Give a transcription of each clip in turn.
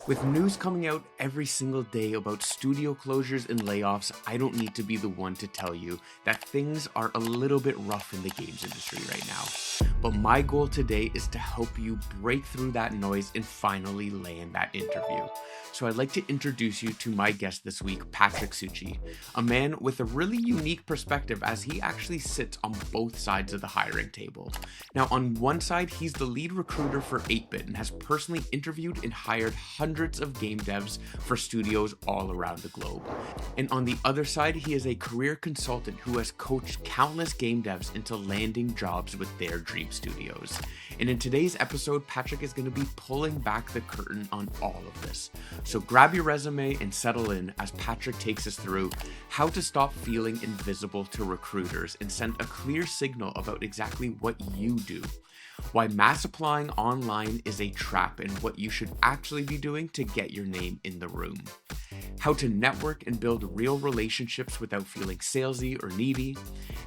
With news coming out every single day about studio closures and layoffs, I don't need to be the one to tell you that things are a little bit rough in the games industry right now. But my goal today is to help you break through that noise and finally land that interview. So I'd like to introduce you to my guest this week, Patryk Suchy, a man with a really unique perspective as he actually sits on both sides of the hiring table. Now, on one side, he's the lead recruiter for 8-Bit and has personally interviewed and hired hundreds of game devs for studios all around the globe. And on the other side, he is a career consultant who has coached countless game devs into landing jobs with their dream studios. And in today's episode, Patryk is going to be pulling back the curtain on all of this. So grab your resume and settle in as Patryk takes us through how to stop feeling invisible to recruiters and send a clear signal about exactly what you do, why mass applying online is a trap and what you should actually be doing to get your name in the room, how to network and build real relationships without feeling salesy or needy,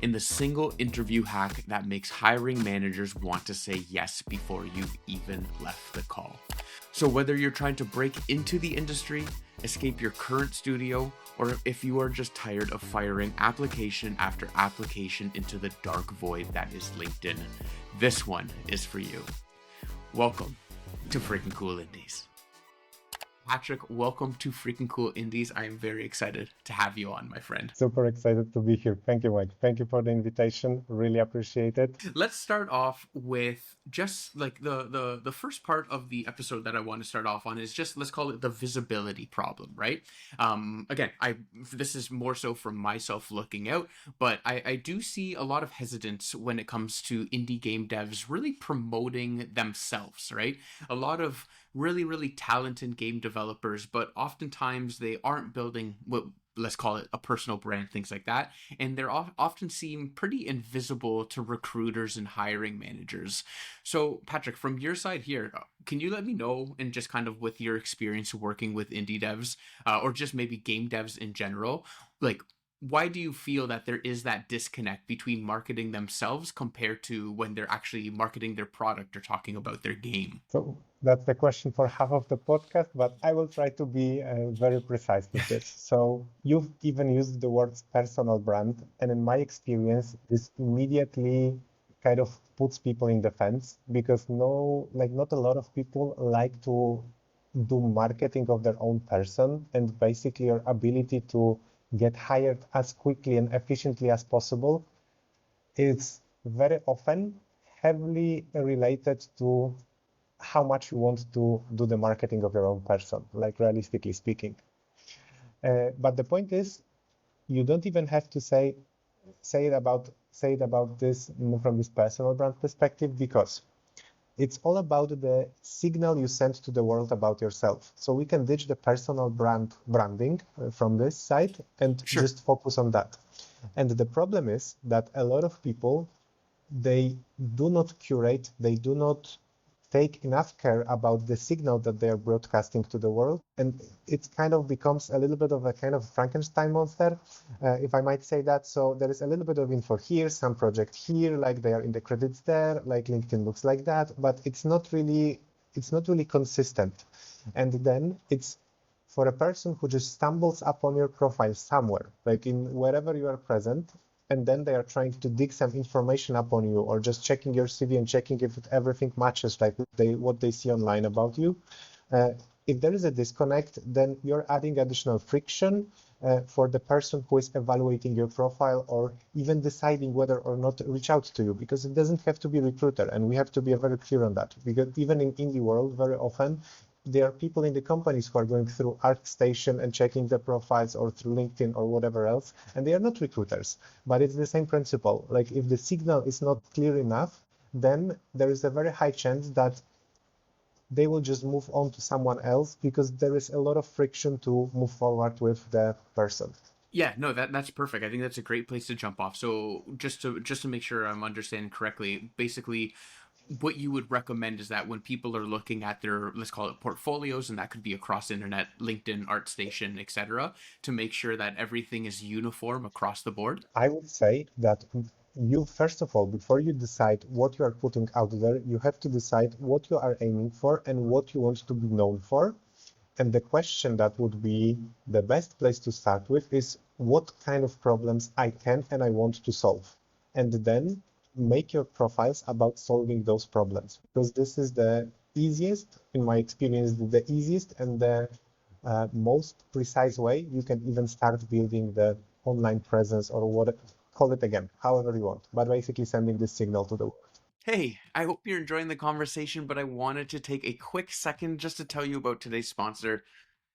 and the single interview hack that makes hiring managers want to say yes before you've even left the call. So whether you're trying to break into the industry, escape your current studio, or if you are just tired of firing application after application into the dark void that is LinkedIn, this one is for you. Welcome to Freaking Cool Indies. Patryk, welcome to Freaking Cool Indies. I am very excited to have you on, my friend. Super excited to be here. Thank you, Mike. Thank you for the invitation. Really appreciate it. Let's start off with just like the first part of the episode that I want to start off on is just, let's call it the visibility problem, right? Again, this is more so from myself looking out, but I do see a lot of hesitance when it comes to indie game devs really promoting themselves, right? A lot of really talented game developers, but oftentimes they aren't building what, let's call it, a personal brand, things like that, and they're often seem pretty invisible to recruiters and hiring managers. So Patryk, from your side here, can you let me know, and just kind of with your experience working with indie devs, or just maybe game devs in general, like, why do you feel that there is that disconnect between marketing themselves compared to when they're actually marketing their product or talking about their game? So that's the question for half of the podcast, but I will try to be very precise with this. So you've even used the words personal brand, and in my experience, this immediately kind of puts people in defense because not a lot of people like to do marketing of their own person, and basically your ability to get hired as quickly and efficiently as possible is very often heavily related to how much you want to do the marketing of your own person, like realistically speaking. But the point is, you don't even have to say it about this from this personal brand perspective, because it's all about the signal you send to the world about yourself. So we can ditch the personal branding from this side and Sure. just focus on that. And the problem is that a lot of people, they do not curate, they do not take enough care about the signal that they are broadcasting to the world. And it kind of becomes a little bit of a kind of Frankenstein monster, if I might say that. So there is a little bit of info here, some project here, like they are in the credits there, like LinkedIn looks like that, but it's not really consistent. And then it's for a person who just stumbles upon your profile somewhere, like in wherever you are present, and then they are trying to dig some information up on you, or just checking your CV and checking if everything matches like what they see online about you. Uh, if there is a disconnect, then you're adding additional friction for the person who is evaluating your profile, or even deciding whether or not to reach out to you, because it doesn't have to be recruiter, and we have to be very clear on that, because even in indie world, very often there are people in the companies who are going through ArcStation and checking the profiles, or through LinkedIn or whatever else, and they are not recruiters. But it's the same principle. Like if the signal is not clear enough, then there is a very high chance that they will just move on to someone else, because there is a lot of friction to move forward with the person. Yeah, no, that's perfect. I think that's a great place to jump off. So just to make sure I'm understanding correctly, basically what you would recommend is that when people are looking at their, let's call it, portfolios, and that could be across internet, LinkedIn, ArtStation, etc., to make sure that everything is uniform across the board. I would say that you, first of all, before you decide what you are putting out there, you have to decide what you are aiming for and what you want to be known for. And the question that would be the best place to start with is what kind of problems I can and I want to solve. And then make your profiles about solving those problems, because this is the easiest, in my experience, the easiest and the most precise way you can even start building the online presence, or what, call it again, however you want, but basically sending this signal to the world. Hey, I hope you're enjoying the conversation, but I wanted to take a quick second just to tell you about today's sponsor,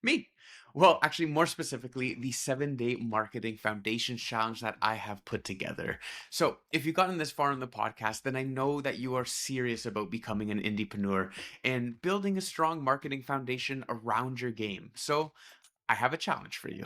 me. Well, actually, more specifically, the 7-day marketing foundation challenge that I have put together. So, if you've gotten this far in the podcast, then I know that you are serious about becoming an indiepreneur and building a strong marketing foundation around your game. So, I have a challenge for you.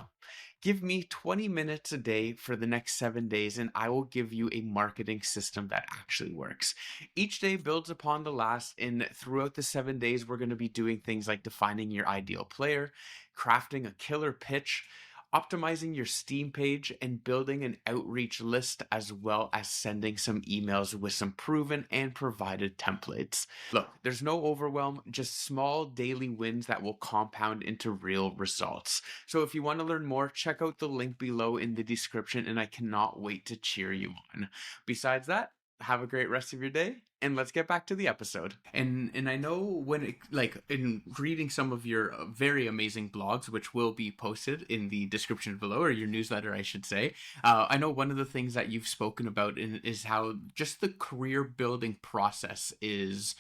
Give me 20 minutes a day for the next 7 days, and I will give you a marketing system that actually works. Each day builds upon the last, and throughout the 7 days, we're going to be doing things like defining your ideal player, crafting a killer pitch, optimizing your Steam page, and building an outreach list, as well as sending some emails with some proven and provided templates. Look, there's no overwhelm, just small daily wins that will compound into real results. So if you want to learn more, check out the link below in the description, and I cannot wait to cheer you on. Besides that, have a great rest of your day, and let's get back to the episode. And I know when it, like in reading some of your very amazing blogs, which will be posted in the description below, or your newsletter I should say, I know one of the things that you've spoken about is how just the career building process is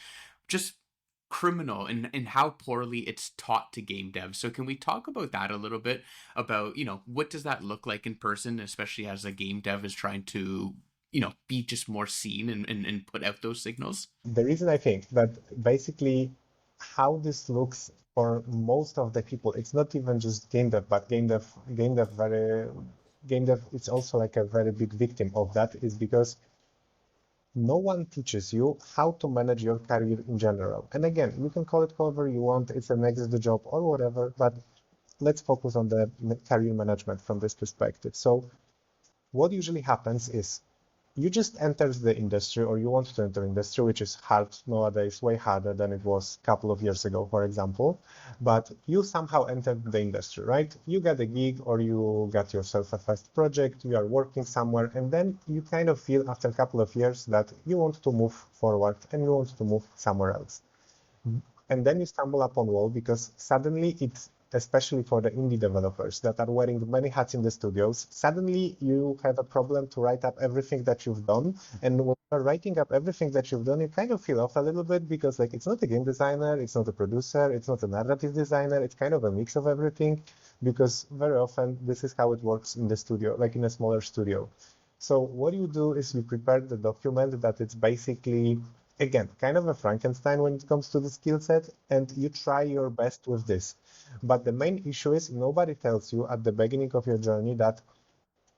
just criminal, and how poorly it's taught to game devs. So can we talk about that a little bit, about, what does that look like in person, especially as a game dev is trying to, be just more seen, and put out those signals? The reason I think that basically how this looks for most of the people, it's not even just game dev, but game dev is also like a very big victim of that, is because no one teaches you how to manage your career in general. And again, you can call it however you want, it's a next job or whatever, but let's focus on the career management from this perspective. So what usually happens is you just entered the industry, or you want to enter industry, which is hard nowadays, way harder than it was a couple of years ago, for example. But you somehow entered the industry, right? You get a gig, or you got yourself a first project, you are working somewhere, and then you kind of feel after a couple of years that you want to move forward and you want to move somewhere else. And then you stumble upon wall, because suddenly it's, especially for the indie developers that are wearing many hats in the studios, suddenly you have a problem to write up everything that you've done. And when you're writing up everything that you've done, you kind of feel off a little bit, because like it's not a game designer, it's not a producer, it's not a narrative designer, it's kind of a mix of everything, because very often this is how it works in the studio, like in a smaller studio. So what you do is you prepare the document that it's basically, again, kind of a Frankenstein when it comes to the skill set, and you try your best with this. But the main issue is nobody tells you at the beginning of your journey that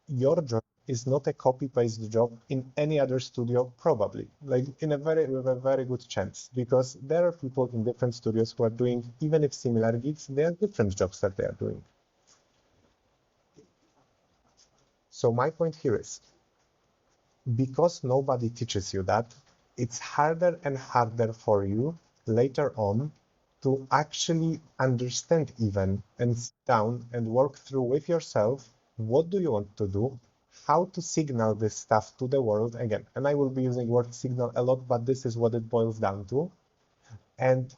your job is not a copy-paste job in any other studio, probably, like with a very good chance, because there are people in different studios who are doing, even if similar gigs, they are different jobs that they are doing. So my point here is, because nobody teaches you that, it's harder and harder for you later on to actually understand even and sit down and work through with yourself what do you want to do, how to signal this stuff to the world again. And I will be using word signal a lot, but this is what it boils down to. And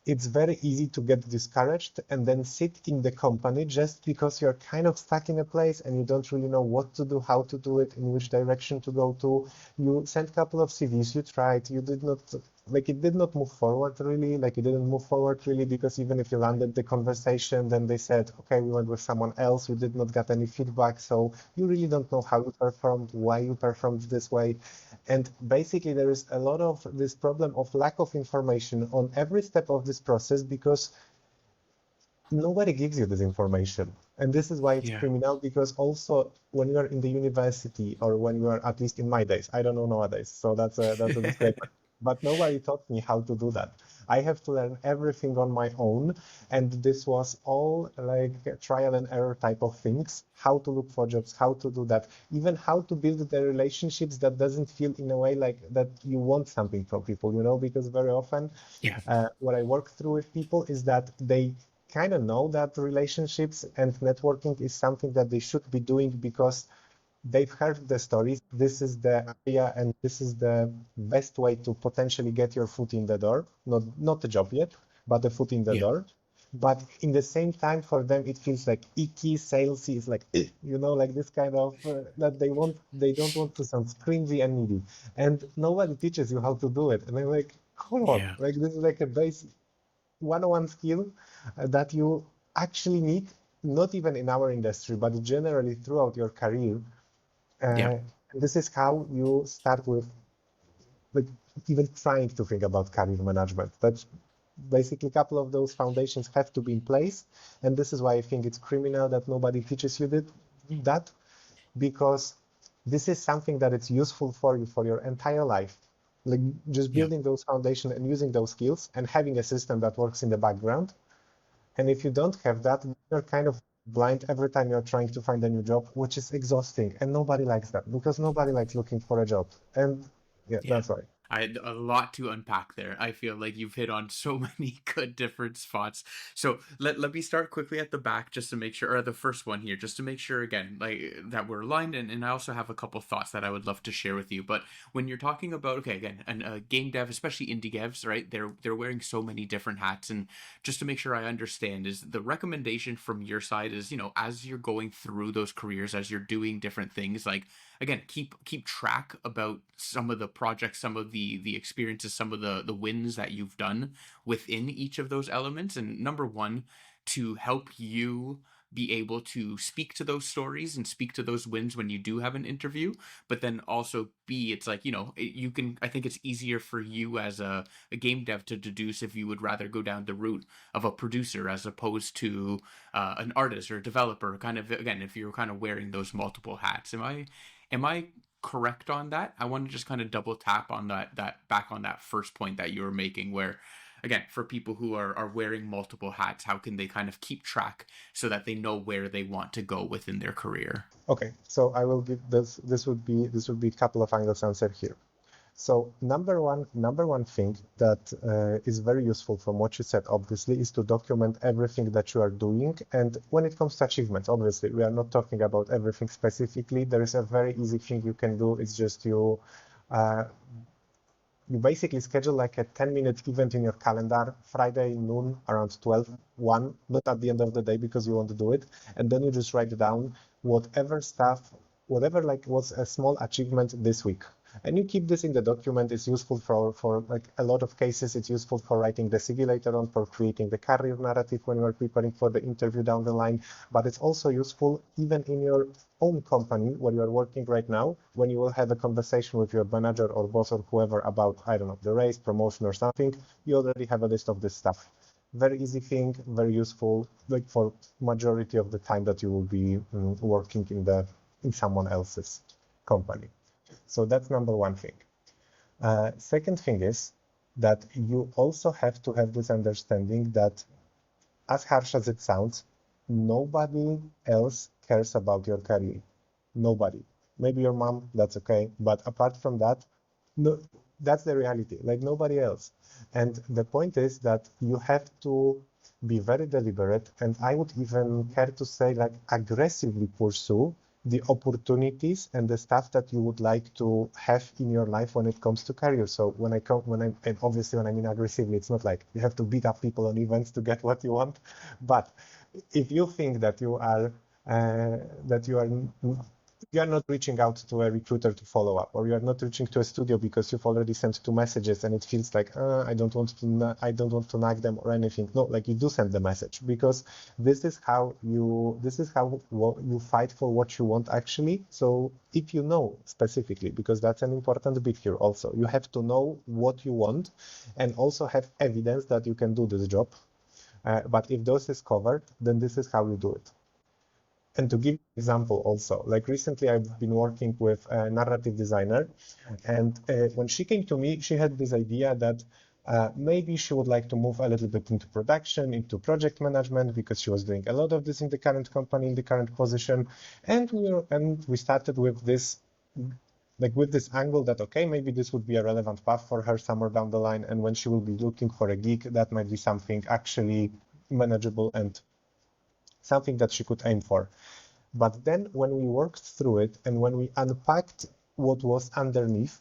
it's very easy to get discouraged and then sit in the company just because you're kind of stuck in a place and you don't really know what to do, how to do it, in which direction to go to. You sent a couple of CVs, you tried, you did not, like it did not move forward really, like it didn't move forward really, because even if you landed the conversation, then they said, okay, we went with someone else, you did not get any feedback, so you really don't know how you performed, why you performed this way. And basically, there is a lot of this problem of lack of information on every step of this process, because nobody gives you this information. And this is why it's Yeah. criminal, because also when you are in the university, or when you are, at least in my days, I don't know nowadays, so that's a disclaimer. But nobody taught me how to do that. I have to learn everything on my own, and this was all like trial and error type of things. How to look for jobs, how to do that, even how to build the relationships that doesn't feel in a way like that you want something from people, because very often Yeah. what I work through with people is that they kind of know that relationships and networking is something that they should be doing because they've heard the stories. This is the area, and this is the best way to potentially get your foot in the door. Not a job yet, but a foot in the Yeah. door. But in the same time, for them, it feels like icky, salesy. It's like, like this kind of that they don't want to sound cringy and needy, and nobody teaches you how to do it. And I'm like, hold on, Yeah. like this is like a base 101 skill that you actually need, not even in our industry, but generally throughout your career. Yeah. This is how you start with like even trying to think about career management. That's basically a couple of those foundations have to be in place. And this is why I think it's criminal that nobody teaches you that, because this is something that it's useful for you for your entire life. Like just Yeah. building those foundations and using those skills and having a system that works in the background. And if you don't have that, you're kind of blind every time you're trying to find a new job, which is exhausting. And nobody likes that because nobody likes looking for a job. And yeah, Yeah. that's why. I had a lot to unpack there. I feel like you've hit on so many good different spots. So let me start quickly at the back just to make sure, or the first one here, just to make sure again, like that we're aligned. And I also have a couple thoughts that I would love to share with you. But when you're talking about, okay, again, and game dev, especially indie devs, right? They're wearing so many different hats. And just to make sure I understand, is the recommendation from your side is, as you're going through those careers, as you're doing different things, like again, keep track about some of the projects, some of the experiences, some of the wins that you've done within each of those elements. And number one, to help you be able to speak to those stories and speak to those wins when you do have an interview. But then also B, it's like, you can, I think it's easier for you as a game dev to deduce if you would rather go down the route of a producer as opposed to an artist or a developer. Kind of, again, if you're kind of wearing those multiple hats. Am I correct on that? I want to just kind of double tap on that back on that first point that you were making, where again, for people who are wearing multiple hats, how can they kind of keep track so that they know where they want to go within their career? Okay, so I will give this would be a couple of angles answered here. So number one thing that is very useful from what you said, obviously, is to document everything that you are doing. And when it comes to achievements, obviously, we are not talking about everything specifically. There is a very easy thing you can do. It's just uh, you basically schedule like a 10-minute event in your calendar, Friday noon around 12, 1, not at the end of the day because you want to do it. And then you just write down whatever stuff, whatever like was a small achievement this week. And you keep this in the document. It's useful for like a lot of cases. It's useful for writing the CV later on, for creating the career narrative when you're preparing for the interview down the line. But it's also useful even in your own company where you are working right now, when you will have a conversation with your manager or boss or whoever about, I don't know, the raise, promotion or something, you already have a list of this stuff. Very easy thing, very useful, like for majority of the time that you will be working in someone else's company. So that's number one thing. Second thing is that you also have to have this understanding that, as harsh as it sounds, nobody else cares about your career. Nobody. Maybe your mom, that's okay. But apart from that, no, that's the reality. Like nobody else. And the point is that you have to be very deliberate, and I would even care to say, like, aggressively pursue the opportunities and the stuff that you would like to have in your life when it comes to career. So and obviously when I mean aggressively, it's not like you have to beat up people on events to get what you want. But if you think that uh, that you are not reaching out to a recruiter to follow up, or you are not reaching to a studio because you've already sent 2 messages and it feels like I don't want to nag them or anything. No, like you do send the message, because this is how you fight for what you want actually. So if you know specifically, because that's an important bit here also, you have to know what you want and also have evidence that you can do this job. But if those is covered, then this is how you do it. And to give an example also, like recently I've been working with a narrative designer, and when she came to me, she had this idea that maybe she would like to move a little bit into production, into project management, because she was doing a lot of this in the current company, in the current position. And we started with this, like with this angle that, okay, maybe this would be a relevant path for her somewhere down the line. And when she will be looking for a gig, that might be something actually manageable and something that she could aim for. But then when we worked through it and when we unpacked what was underneath,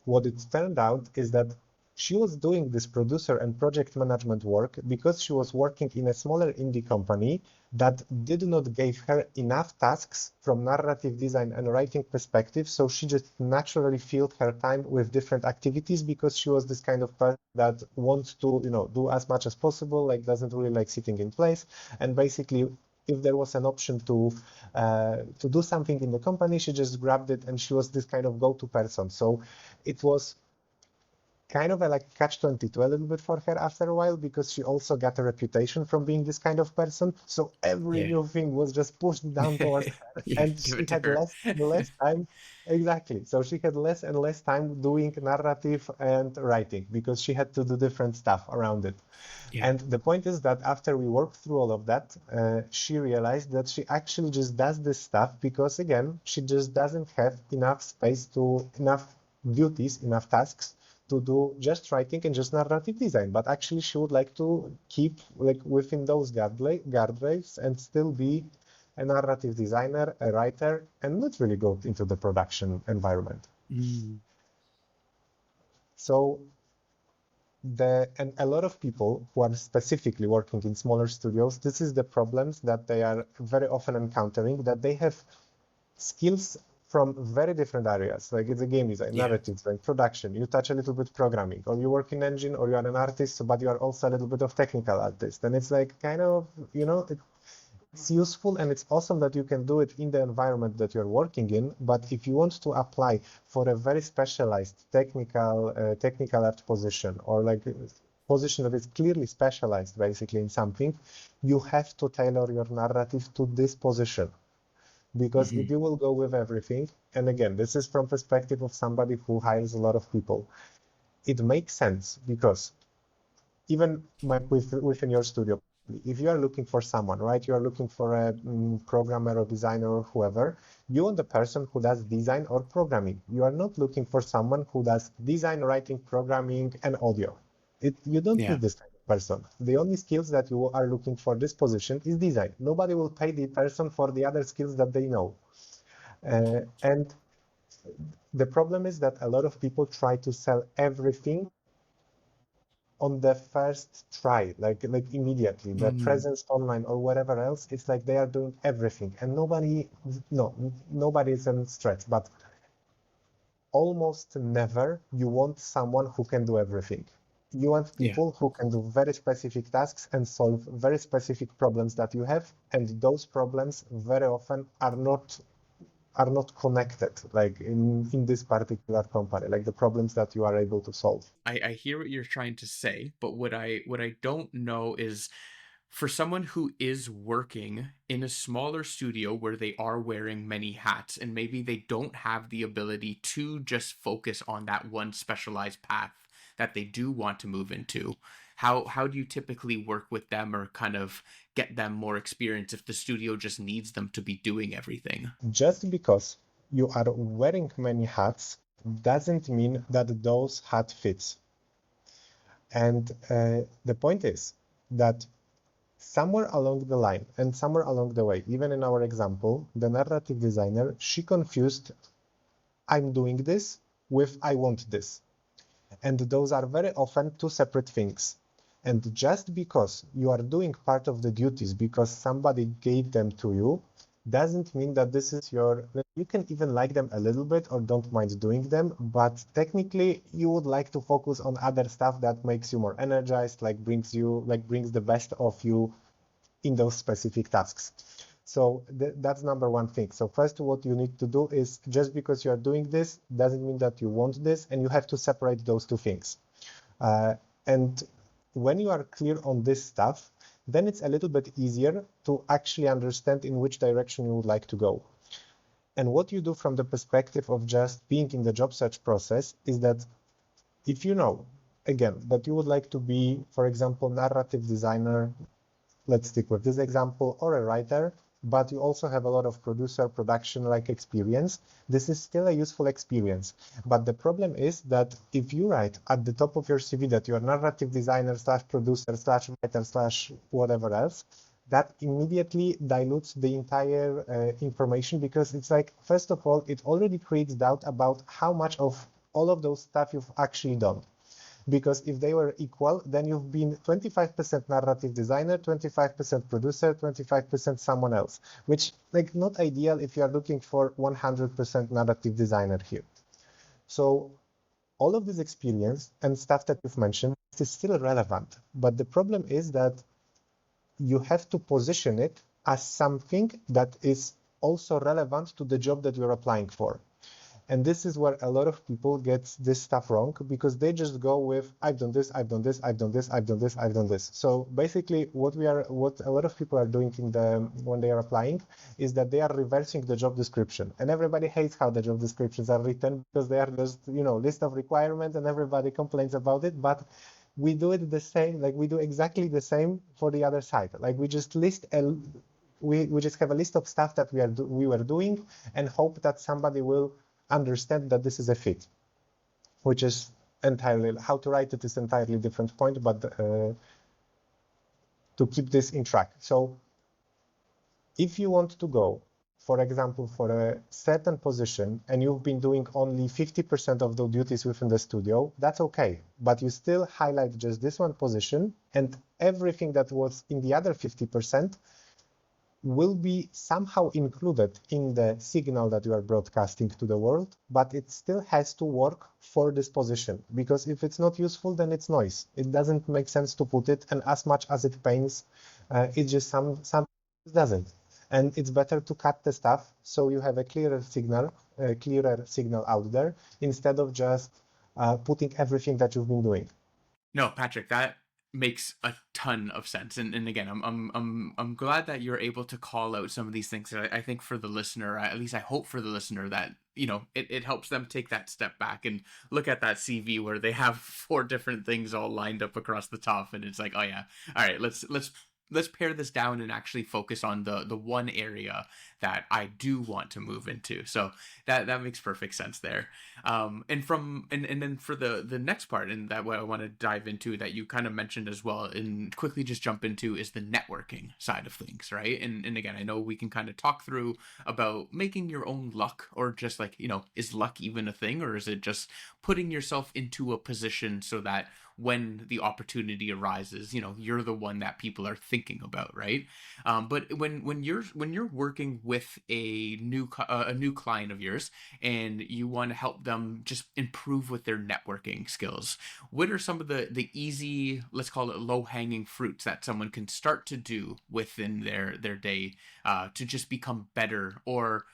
what it turned out is that she was doing this producer and project management work because she was working in a smaller indie company that did not give her enough tasks from narrative design and writing perspective. So she just naturally filled her time with different activities because she was this kind of person that wants to, do as much as possible, like doesn't really like sitting in place. And basically, if there was an option to do something in the company, she just grabbed it, and she was this kind of go-to person. So it was kind of a like catch-22 a little bit for her after a while because she also got a reputation from being this kind of person. So every Yeah. new thing was just pushed down towards her, Yeah, and give she it to had her. less and less time. Exactly. So she had less and less time doing narrative and writing because she had to do different stuff around it. Yeah. And the point is that after we worked through all of that, she realized that she actually just does this stuff because, again, she just doesn't have enough space enough duties, enough tasks to do just writing and just narrative design. But actually, she would like to keep like within those guardrails and still be a narrative designer, a writer, and not really go into the production environment. Mm, So and a lot of people who are specifically working in smaller studios, this is the problems that they are very often encountering, that they have skills from very different areas. Like it's a game design, yeah. narrative design, production. You touch a little bit programming, or you work in engine, or you are an artist, but you are also a little bit of technical artist. And it's like kind of, it's useful and it's awesome that you can do it in the environment that you're working in. But if you want to apply for a very specialized technical art position, or like a position that is clearly specialized basically in something, you have to tailor your narrative to this position. Because if Hmm. you will go with everything, and again, this is from perspective of somebody who hires a lot of people, it makes sense because even within your studio, if you are looking for someone, right, you are looking for a programmer or designer or whoever, you want the person who does design or programming. You are not looking for someone who does design, writing, programming, and audio. You don't Yeah. need this kind of person. The only skills that you are looking for this position is design. Nobody will pay the person for the other skills that they know. And the problem is that a lot of people try to sell everything on the first try, like immediately. The Mm, presence online or whatever else, it's like they are doing everything, and nobody is in stretch, but almost never you want someone who can do everything. You want yeah. people who can do very specific tasks and solve very specific problems that you have, and those problems very often are not connected, like in this particular company, like the problems that you are able to solve. I hear what you're trying to say, but what I don't know is for someone who is working in a smaller studio where they are wearing many hats and maybe they don't have the ability to just focus on that one specialized path that they do want to move into, how do you typically work with them or kind of get them more experience if the studio just needs them to be doing everything? Just because you are wearing many hats doesn't mean that those hat fits. And the point is that somewhere along the line and somewhere along the way, even in our example, the narrative designer, she confused I'm doing this with I want this. And those are very often two separate things. And just because you are doing part of the duties because somebody gave them to you, doesn't mean that this is you can even like them a little bit or don't mind doing them, but technically you would like to focus on other stuff that makes you more energized, brings the best of you in those specific tasks. So that's number one thing. So first, what you need to do is just because you are doing this doesn't mean that you want this, and you have to separate those two things. And when you are clear on this stuff, then it's a little bit easier to actually understand in which direction you would like to go. And what you do from the perspective of just being in the job search process is that if you know, again, that you would like to be, for example, narrative designer, let's stick with this example, or a writer, but you also have a lot of producer production like experience, this is still a useful experience. But the problem is that if you write at the top of your CV that you're narrative designer slash producer slash writer slash whatever else, that immediately dilutes the entire information, because it's like, first of all, it already creates doubt about how much of all of those stuff you've actually done. Because if they were equal, then you've been 25% narrative designer, 25% producer, 25% someone else, which like not ideal if you are looking for 100% narrative designer here. So all of this experience and stuff that you've mentioned is still relevant, but the problem is that you have to position it as something that is also relevant to the job that you're applying for. And this is where a lot of people get this stuff wrong, because they just go with, I've done this, I've done this, I've done this, I've done this, I've done this. So basically what a lot of people are doing when they are applying is that they are reversing the job description. And everybody hates how the job descriptions are written, because they are just, list of requirements and everybody complains about it. But we do it the same, like we do exactly the same for the other side. Like we just we just have a list of stuff that we were doing and hope that somebody will understand that this is a fit, which is entirely, how to write it is entirely different point, but to keep this in track. So if you want to go, for example, for a certain position and you've been doing only 50% of the duties within the studio, that's okay. But you still highlight just this one position, and everything that was in the other 50% will be somehow included in the signal that you are broadcasting to the world, but it still has to work for this position, because if it's not useful, then it's noise. It doesn't make sense to put it, and as much as it pains, it just sometimes doesn't. And it's better to cut the stuff so you have a clearer signal out there, instead of just putting everything that you've been doing. No, Patrick, that makes a ton of sense. And again, I'm glad that you're able to call out some of these things. I think for the listener, at least I hope for the listener, that it helps them take that step back and look at that CV where they have 4 different things all lined up across the top, and it's like, oh yeah, all right, let's pare this down and actually focus on the one area that I do want to move into. So that makes perfect sense there. And then for the next part, and that what I want to dive into that you kind of mentioned as well, and quickly just jump into, is the networking side of things, right? And again, I know we can kind of talk through about making your own luck, or just like, is luck even a thing, or is it just putting yourself into a position so that when the opportunity arises, you're the one that people are thinking about, right? But when you're working with a new client of yours, and you want to help them just improve with their networking skills, what are some of the easy, let's call it low hanging fruits, that someone can start to do within their day to just become better, or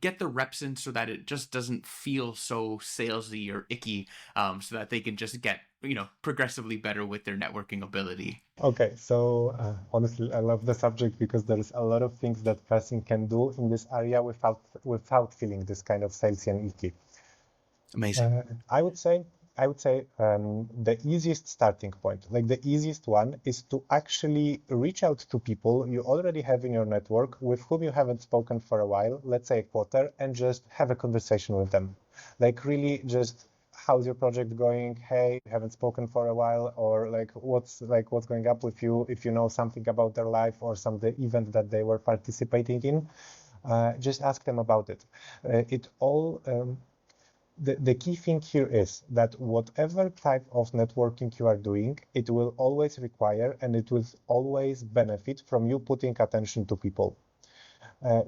get the reps in, so that it just doesn't feel so salesy or icky, so that they can just get progressively better with their networking ability. Okay, so honestly, I love the subject, because there's a lot of things that person can do in this area without feeling this kind of salesy and icky. Amazing. I would say the easiest starting point, like the easiest one, is to actually reach out to people you already have in your network with whom you haven't spoken for a while, let's say a quarter, and just have a conversation with them. Like really just, how's your project going? Hey, we haven't spoken for a while, or what's going up with you, if you know something about their life or some the event that they were participating in. Just ask them about it. It all the key thing here is that whatever type of networking you are doing, it will always require and it will always benefit from you putting attention to people.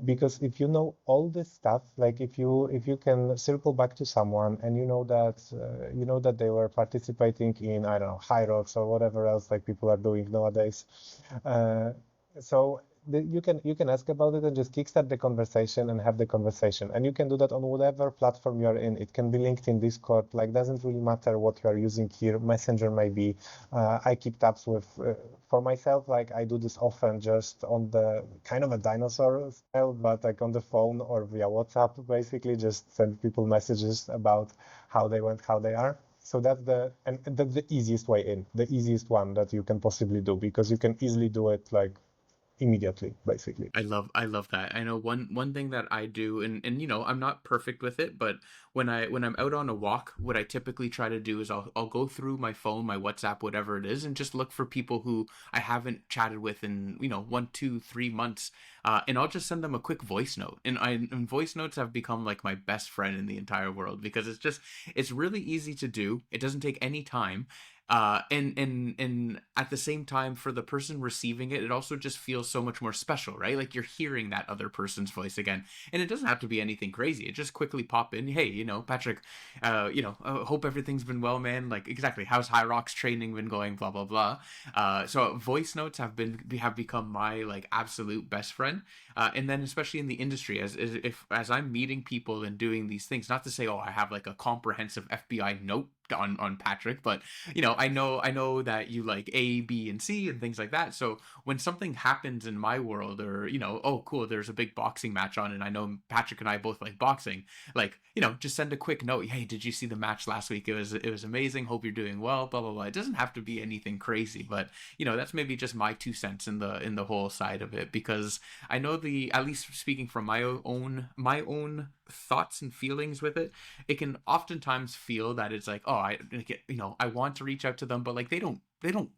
Because if you know all this stuff, like if you can circle back to someone and you know that they were participating in, I don't know, high rocks or whatever else like people are doing nowadays, so you can ask about it and just kickstart the conversation and have the conversation. And you can do that on whatever platform you are in. It can be LinkedIn, Discord, like doesn't really matter what you are using here. Messenger maybe. I keep tabs with, for myself, like I do this often just on the kind of a dinosaur style, but like on the phone or via WhatsApp, basically just send people messages about how they went, how they are. So that's the easiest way in, the easiest one that you can possibly do, because you can easily do it like immediately, basically. I love that. I know one thing that I do, and I'm not perfect with it, but when I'm out on a walk, what I typically try to do is I'll go through my phone, my WhatsApp, whatever it is, and just look for people who I haven't chatted with in 1, 2, 3 months, and I'll just send them a quick voice note. And voice notes have become like my best friend in the entire world because it's really easy to do. It doesn't take any time, and at the same time, for the person receiving it, it also just feels so much more special, right? Like you're hearing that other person's voice again, and it doesn't have to be anything crazy. It just quickly pop in, hey, Patrick, hope everything's been well, man. Like, exactly, how's High Rocks training been going, blah blah blah. So voice notes have become my like absolute best friend, and then especially in the industry, as I'm meeting people and doing these things, not to say, oh, I have like a comprehensive FBI note on Patrick, but I know that you like A, B, and C and things like that. So when something happens in my world, or oh cool, there's a big boxing match on, and I know Patrick and I both like boxing, like just send a quick note. Hey, did you see the match last week? It was amazing. Hope you're doing well. Blah blah blah. It doesn't have to be anything crazy, but that's maybe just my 2 cents in the whole side of it, because I know, the at least speaking from my own thoughts and feelings with it, it can oftentimes feel that it's like, oh, I want to reach out to them, but like they don't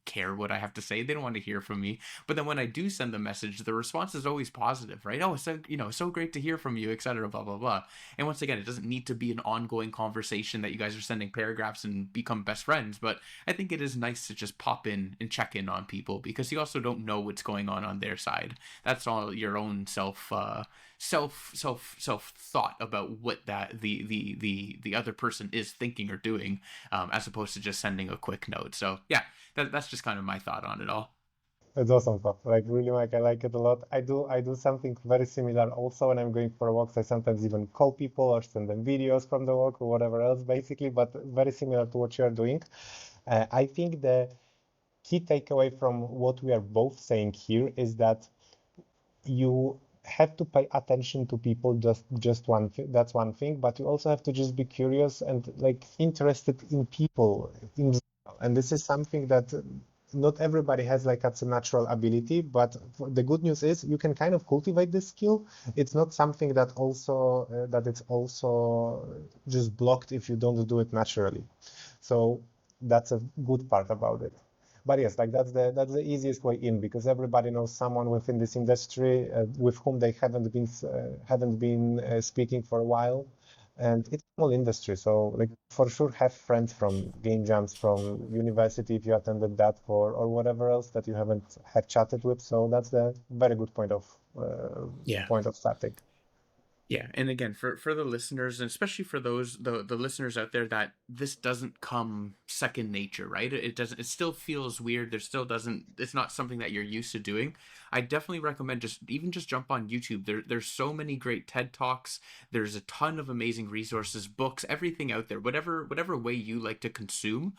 care what I have to say. They don't want to hear from me. But then when I do send the message, the response is always positive, right? Oh, it's so great to hear from you, etc. Blah blah blah. And once again, it doesn't need to be an ongoing conversation that you guys are sending paragraphs and become best friends. But I think it is nice to just pop in and check in on people, because you also don't know what's going on their side. That's all your own self thought about what that the other person is thinking or doing, as opposed to just sending a quick note. So yeah, that's just kind of my thought on it all. It's awesome stuff. Like really, Mike, I like it a lot. I do something very similar also when I'm going for walks. I sometimes even call people or send them videos from the walk or whatever else, basically, but very similar to what you're doing. I think the key takeaway from what we are both saying here is that you have to pay attention to people, just one thing, that's one thing, but you also have to just be curious and like interested in people in general. And this is something that not everybody has, like it's a natural ability, but the good news is you can kind of cultivate this skill. It's not something that it's also just blocked if you don't do it naturally. So that's a good part about it. But yes, like that's the easiest way in, because everybody knows someone within this industry with whom they haven't been speaking for a while, and it's a small industry. So like for sure have friends from game jams, from university if you attended that, or whatever else that you haven't had chatted with. So that's the very good Yeah. point of starting. Yeah, and again, for the listeners, and especially for those the listeners out there, that this doesn't come second nature, right? It doesn't. It still feels weird. There still doesn't. It's not something that you're used to doing. I definitely recommend just jump on YouTube. There's so many great TED talks. There's a ton of amazing resources, books, everything out there. Whatever way you like to consume,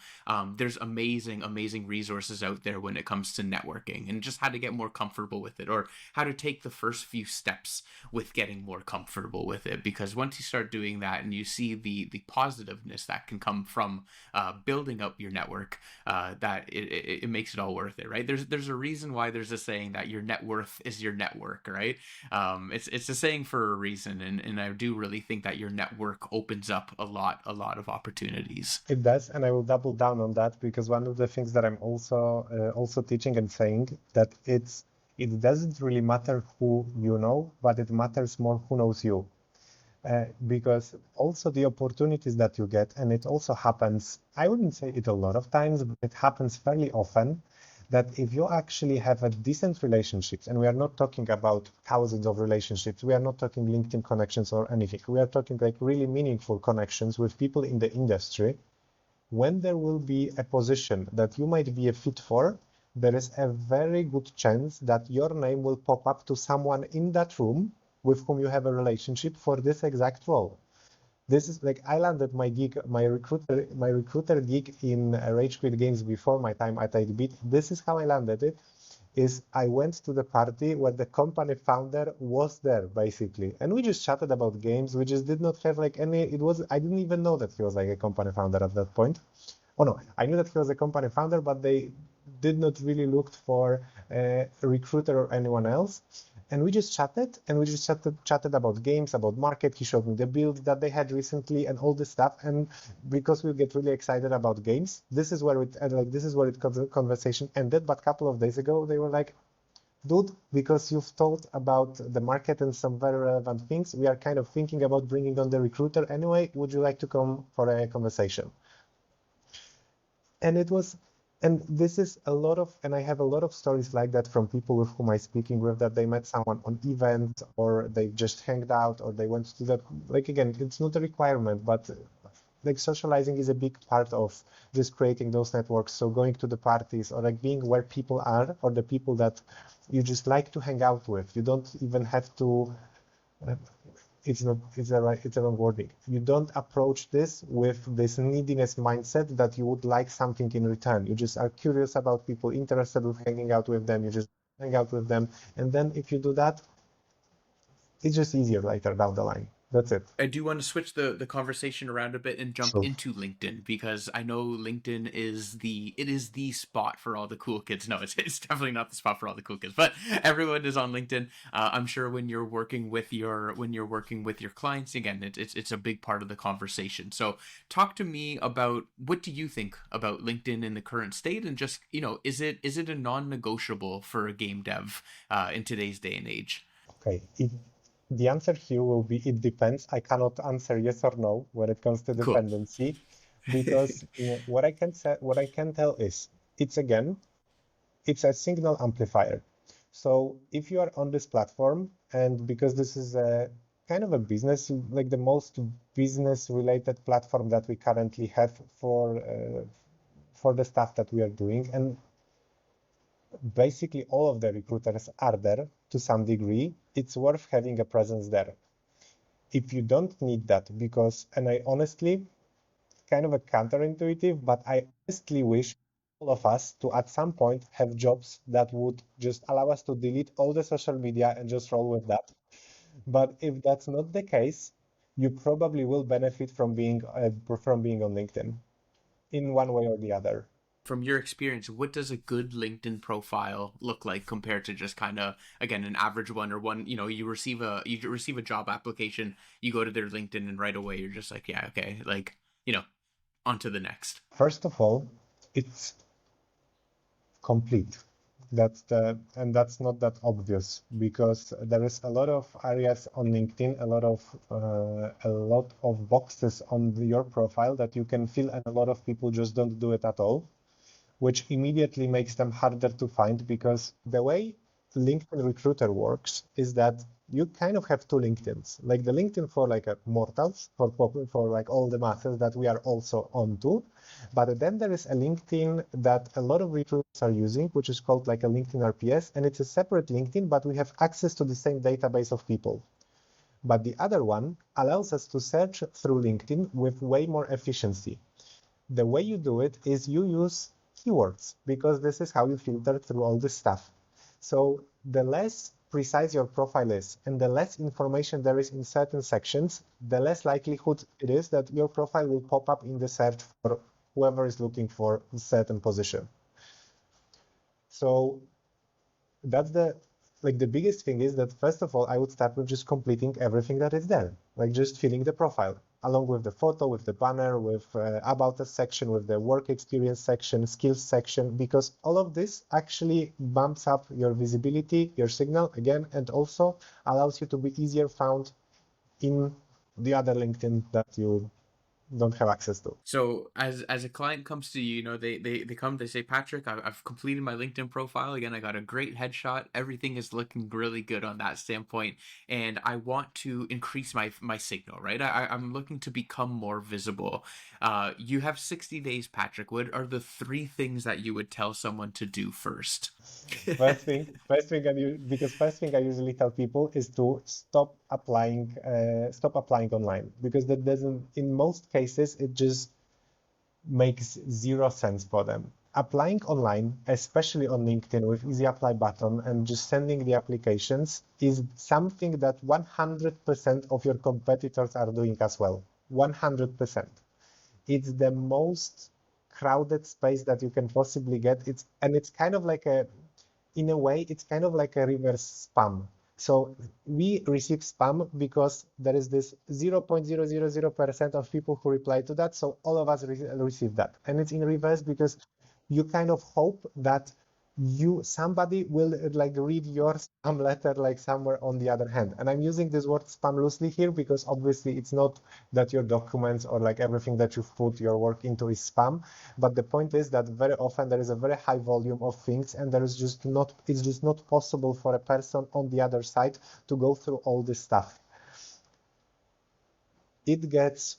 there's amazing resources out there when it comes to networking, and just how to get more comfortable with it, or how to take the first few steps with getting more comfortable with it. Because once you start doing that and you see the positiveness that can come from building up your network, that it makes it all worth it, right? There's a reason why there's a saying that your net worth is your network, right? It's a saying for a reason, and I do really think that your network opens up a lot of opportunities. It does, and I will double down on that, because one of the things that I'm also teaching and saying that it doesn't really matter who you know, but it matters more who knows you. Because also the opportunities that you get, and it also happens, I wouldn't say it a lot of times, but it happens fairly often, that if you actually have a decent relationships, and we are not talking about thousands of relationships, we are not talking LinkedIn connections or anything, we are talking like really meaningful connections with people in the industry. When there will be a position that you might be a fit for, there is a very good chance that your name will pop up to someone in that room with whom you have a relationship for this exact role. This is like I landed my recruiter gig in Rage Quit Games before my time at 8-Bit. This is how I landed it. Is I went to the party where the company founder was there basically, and we just chatted about games. We just did not have like any. It was I didn't even know that he was like a company founder at that point. Oh no, I knew that he was a company founder, but did not really look for a recruiter or anyone else. And we just chatted, and we just chatted about games, about market. He showed me the build that they had recently and all this stuff. And because we get really excited about games, this is where conversation ended. But a couple of days ago, they were like, dude, because you've told about the market and some very relevant things, we are kind of thinking about bringing on the recruiter anyway. Would you like to come for a conversation? And it was, and this is a lot of, and I have a lot of stories like that from people with whom I'm speaking with, that they met someone on event, or they just hanged out, or they went to that, like, again, it's not a requirement, but like socializing is a big part of just creating those networks. So going to the parties, or like being where people are, or the people that you just like to hang out with. You don't even have to, it's a wrong wording. You don't approach this with this neediness mindset that you would like something in return. You just are curious about people, interested with hanging out with them. You just hang out with them. And then if you do that, it's just easier later down the line. That's it. I do want to switch the conversation around a bit and jump Sure. into LinkedIn, because I know LinkedIn is the spot for all the cool kids. No, it's definitely not the spot for all the cool kids, but everyone is on LinkedIn. I'm sure when you're working with your clients, again, it's a big part of the conversation. So talk to me about, what do you think about LinkedIn in the current state, and just, is it a non-negotiable for a game dev in today's day and age? Okay. The answer here will be it depends. I cannot answer yes or no when it comes to Cool. dependency, because what I can say, what I can tell is it's a signal amplifier. So if you are on this platform, and because this is a kind of a business, like the most business related platform that we currently have for the stuff that we are doing, and basically all of the recruiters are there to some degree, it's worth having a presence there. If you don't need that, because, and I honestly, kind of a counterintuitive, but I honestly wish all of us to at some point have jobs that would just allow us to delete all the social media and just roll with that. But if that's not the case, you probably will benefit from being on LinkedIn in one way or the other. From your experience, what does a good LinkedIn profile look like compared to just kind of, again, an average one, or one, you receive a job application, you go to their LinkedIn, and right away you're just like, yeah, okay, like, on to the next. First of all, it's complete. That's not that obvious, because there is a lot of areas on LinkedIn, a lot of boxes on your profile that you can fill, and a lot of people just don't do it at all, which immediately makes them harder to find, because the way LinkedIn Recruiter works is that you kind of have two LinkedIns, like the LinkedIn for like mortals, for like all the masses that we are also onto. But then there is a LinkedIn that a lot of recruiters are using, which is called like a LinkedIn RPS, and it's a separate LinkedIn, but we have access to the same database of people. But the other one allows us to search through LinkedIn with way more efficiency. The way you do it is you use keywords, because this is how you filter through all this stuff. So the less precise your profile is, and the less information there is in certain sections, the less likelihood it is that your profile will pop up in the search for whoever is looking for a certain position. So that's the biggest thing is that, first of all, I would start with just completing everything that is there, like just filling the profile along with the photo, with the banner, with about us section, with the work experience section, skills section, because all of this actually bumps up your visibility, your signal again, and also allows you to be easier found in the other LinkedIn that you don't have access to. So as a client comes to you, they come, they say, Patrick, I've completed my LinkedIn profile. Again, I got a great headshot. Everything is looking really good on that standpoint, and I want to increase my signal, right? I'm looking to become more visible. You have 60 days, Patrick. What are the three things that you would tell someone to do first? First thing I usually tell people is to stop applying online, because that doesn't, in most cases, it just makes zero sense for them. Applying online, especially on LinkedIn with easy apply button and just sending the applications, is something that 100% of your competitors are doing as well. 100%. It's the most crowded space that you can possibly get. It's kind of like in a way, it's kind of like a reverse spam. So we receive spam because there is this 0.000% of people who reply to that. So all of us receive that. And it's in reverse because you kind of hope that somebody will like read your spam letter like somewhere on the other hand. And I'm using this word spam loosely here because obviously it's not that your documents or like everything that you've put your work into is spam. But the point is that very often there is a very high volume of things and it's just not possible for a person on the other side to go through all this stuff. It gets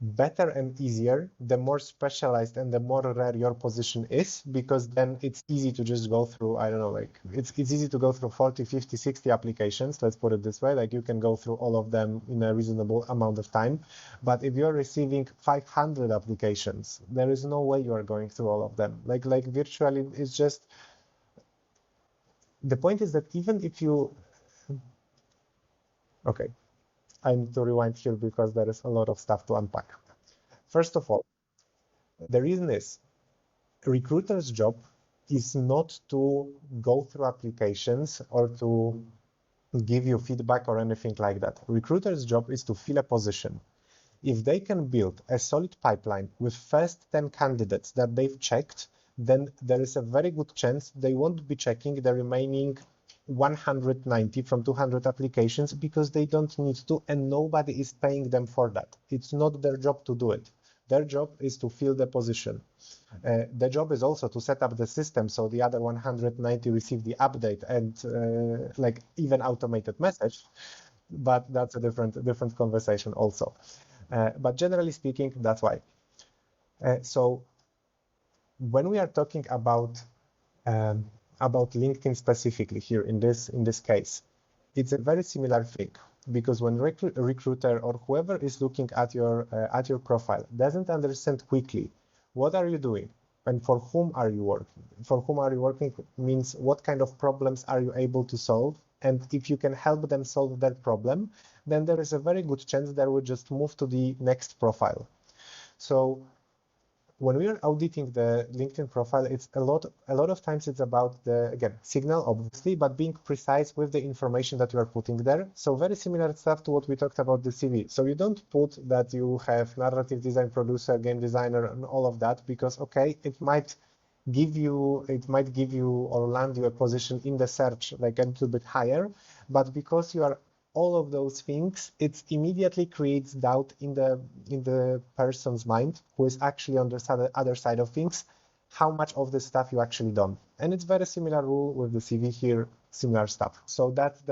better and easier the more specialized and the more rare your position is, because then it's easy to just go through, I don't know, like it's easy to go through 40, 50, 60 applications, let's put it this way, like you can go through all of them in a reasonable amount of time. But if you're receiving 500 applications, there is no way you are going through all of them. Like virtually, it's just, the point is that even if you, okay, I need to rewind here because there is a lot of stuff to unpack. First of all, the reason is recruiter's job is not to go through applications or to give you feedback or anything like that. Recruiter's job is to fill a position. If they can build a solid pipeline with first 10 candidates that they've checked, then there is a very good chance they won't be checking the remaining 190 from 200 applications because they don't need to, and nobody is paying them for that. It's not their job to do it. Their job is to fill the position. The job is also to set up the system so the other 190 receive the update and like even automated message, but that's a different conversation also. But generally speaking, that's why. So when we are talking about LinkedIn specifically here in this case, it's a very similar thing, because when recruiter or whoever is looking at your profile doesn't understand quickly what are you doing and for whom are you working. For whom are you working means what kind of problems are you able to solve, and if you can help them solve that problem, then there is a very good chance they will just move to the next profile. So when we are auditing the LinkedIn profile, it's a lot of times it's about the, again, signal, obviously, but being precise with the information that you are putting there. So very similar stuff to what we talked about the CV. So you don't put that you have narrative design producer, game designer, and all of that, because, okay, it might give you or land you a position in the search like a little bit higher, but because you are all of those things, it immediately creates doubt in the person's mind who is actually on the other side of things, how much of this stuff you actually done. And it's very similar rule with the CV here, similar stuff. So that's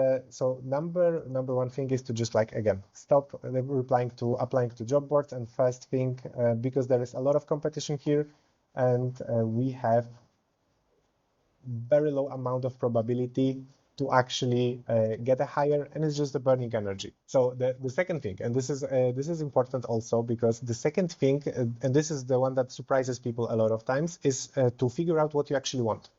number one thing is to just like, again, stop applying to job boards. And first thing, because there is a lot of competition here, and we have very low amount of probability to actually get a hire, and it's just the burning energy. So the second thing, and this is important also, because the second thing, and this is the one that surprises people a lot of times, is to figure out what you actually want.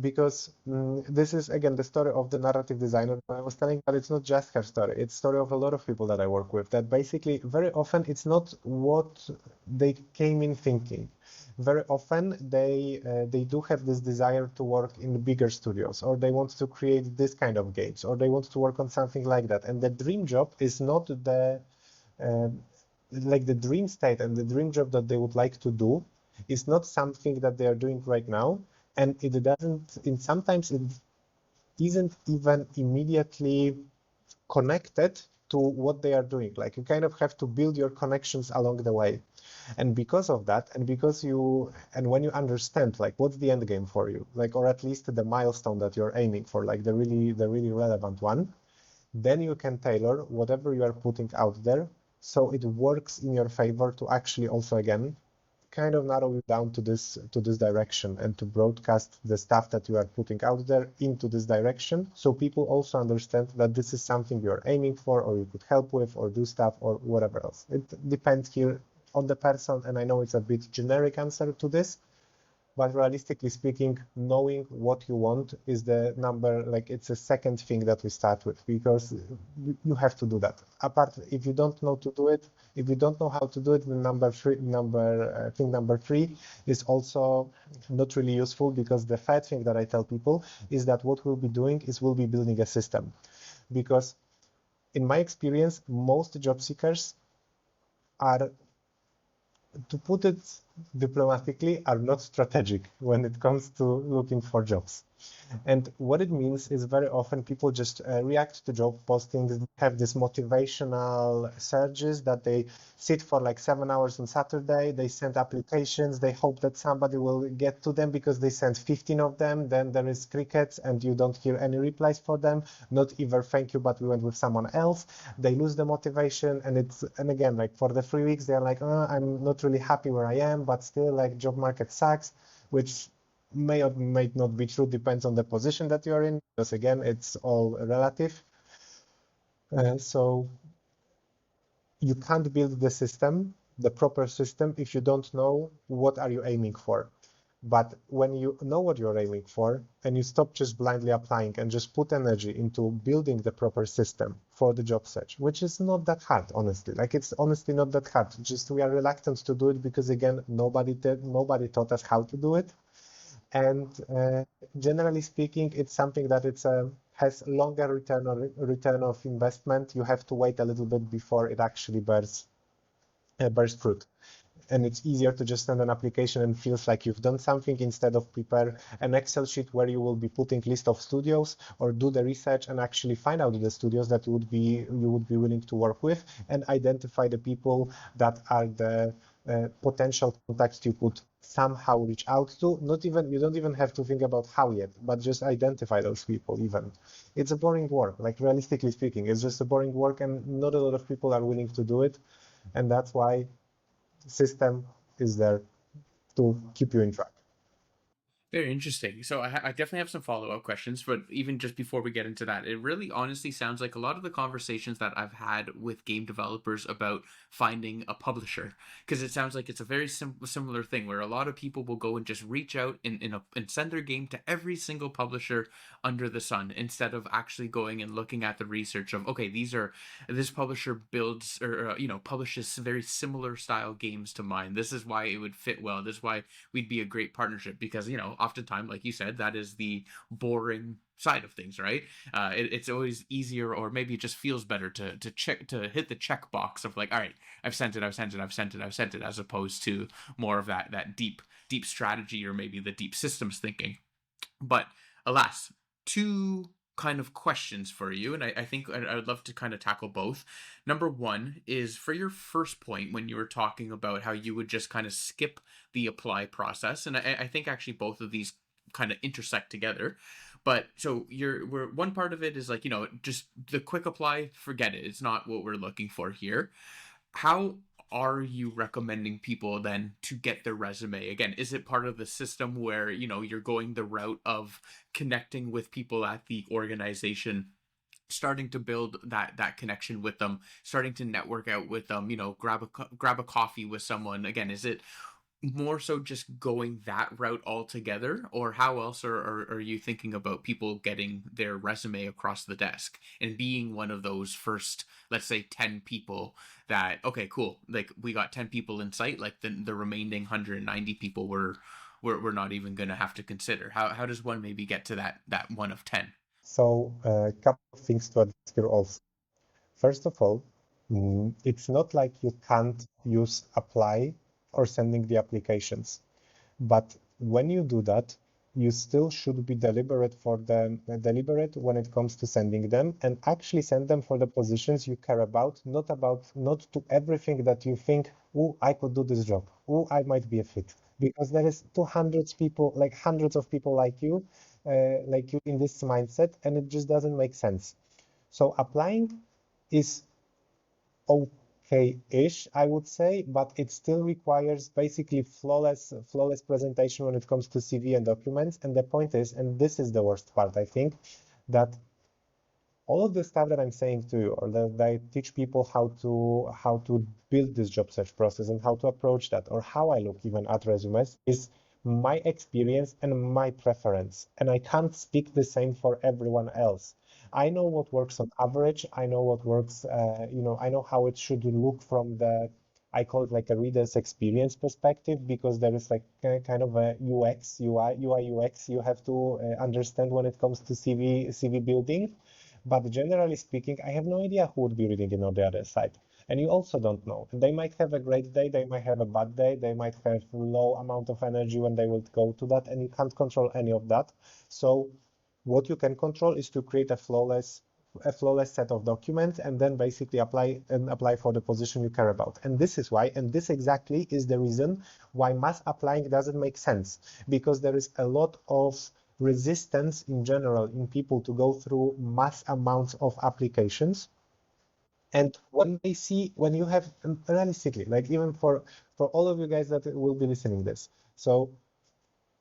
Because this is, again, the story of the narrative designer I was telling, but it's not just her story. It's the story of a lot of people that I work with, that basically very often it's not what they came in thinking. Very often they do have this desire to work in bigger studios, or they want to create this kind of games, or they want to work on something like that. And the dream job is not like the dream state, and the dream job that they would like to do is not something that they are doing right now. And sometimes it isn't even immediately connected to what they are doing. Like, you kind of have to build your connections along the way. And because of that, and when you understand like what's the end game for you, like, or at least the milestone that you're aiming for, like the really relevant one, then you can tailor whatever you are putting out there so it works in your favor to actually also, again, kind of narrow it down to this direction, and to broadcast the stuff that you are putting out there into this direction, so people also understand that this is something you're aiming for, or you could help with, or do stuff, or whatever else. It depends here on the person, and I know it's a bit generic answer to this, But realistically speaking, knowing what you want is the number, like it's a second thing that we start with, because you have to do that. Apart, if you don't know to do it, if you don't know how to do it, the thing number three is also not really useful, because the third thing that I tell people is that what we'll be doing is we'll be building a system. Because in my experience, most job seekers are, to put it diplomatically, are not strategic when it comes to looking for jobs. And what it means is very often people just react to job postings, have this motivational surges that they sit for like 7 hours on Saturday, they send applications, they hope that somebody will get to them because they sent 15 of them, then there is crickets and you don't hear any replies for them, not even thank you, but we went with someone else. They lose the motivation, and again, like for the 3 weeks, they're like, oh, I'm not really happy where I am, but still like job market sucks, which may or may not be true, depends on the position that you're in, because again, it's all relative. So you can't build the system, the proper system, if you don't know what are you aiming for. But when you know what you're aiming for and you stop just blindly applying and just put energy into building the proper system for the job search, which is not that hard, honestly. Like it's honestly not that hard. Just we are reluctant to do it because again, nobody taught us how to do it. And generally speaking, it's something that has longer return of investment. You have to wait a little bit before it actually bears fruit. And it's easier to just send an application and feels like you've done something, instead of prepare an Excel sheet where you will be putting list of studios, or do the research and actually find out the studios that you would be willing to work with, and identify the people that are the potential contacts you could somehow reach out to. Not even, you don't even have to think about how yet, but just identify those people. Even it's a boring work, like realistically speaking, it's just a boring work, and not a lot of people are willing to do it. And that's why system is there to keep you in track. Very interesting. So I definitely have some follow up questions, but even just before we get into that, it really honestly sounds like a lot of the conversations that I've had with game developers about finding a publisher, because it sounds like it's a very similar thing where a lot of people will go and just reach out and send their game to every single publisher under the sun, instead of actually going and looking at the research of, okay, this publisher builds or publishes very similar style games to mine. This is why it would fit well. This is why we'd be a great partnership, because oftentimes, like you said, that is the boring side of things, right? It's always easier, or maybe it just feels better to hit the check box of like, all right, I've sent it, as opposed to more of that deep strategy, or maybe the deep systems thinking. But alas, two kind of questions for you, and I think I would love to kind of tackle both. Number one is for your first point when you were talking about how you would just kind of skip the apply process, and I think actually both of these kind of intersect together. But so one part of it is like, just the quick apply, forget it. It's not what we're looking for here. How are you recommending people then to get their resume? Again, is it part of the system where you're going the route of connecting with people at the organization, starting to build that connection with them, starting to network out with them, grab a coffee with someone? Again, is it more so just going that route altogether, or how else are you thinking about people getting their resume across the desk and being one of those first, let's say, 10 people that, okay, cool, like we got 10 people in sight, like the remaining 190 people we're not even going to have to consider? How does one maybe get to that one of 10? So a couple of things to address here also. First of all, it's not like you can't use apply or sending the applications. But when you do that, you still should be deliberate when it comes to sending them, and actually send them for the positions you care about, not to everything that you think, oh, I could do this job, oh, I might be a fit. Because there is 200 people, like hundreds of people like you in this mindset, and it just doesn't make sense. So applying is okay-ish, I would say, but it still requires basically flawless presentation when it comes to CV and documents. And the point is, and this is the worst part, I think, that all of the stuff that I'm saying to you, or that I teach people how to build this job search process and how to approach that, or how I look even at resumes, is my experience and my preference, and I can't speak the same for everyone else. I know what works on average. I know what works, I know how it should look from the, I call it like a reader's experience perspective, because there is like kind of a UX, UI, UX you have to understand when it comes to CV building. But generally speaking, I have no idea who would be reading it on the other side. And you also don't know. They might have a great day, they might have a bad day, they might have low amount of energy when they will go to that, and you can't control any of that. So what you can control is to create a flawless set of documents, and then basically apply for the position you care about. And this is why, and this exactly is the reason why mass applying doesn't make sense, because there is a lot of resistance in general in people to go through mass amounts of applications. And when you have, realistically, like even for all of you guys that will be listening this, so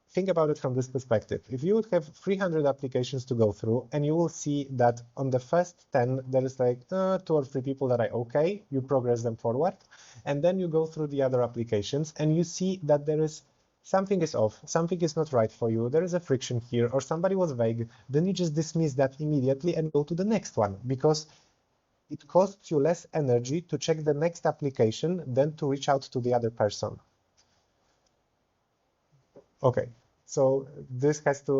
think about it from this perspective. If you would have 300 applications to go through, and you will see that on the first 10, there is like two or three people that are okay, you progress them forward. And then you go through the other applications and you see that there is something is off, something is not right for you, there is a friction here, or somebody was vague, then you just dismiss that immediately and go to the next one, because it costs you less energy to check the next application than to reach out to the other person. Okay, so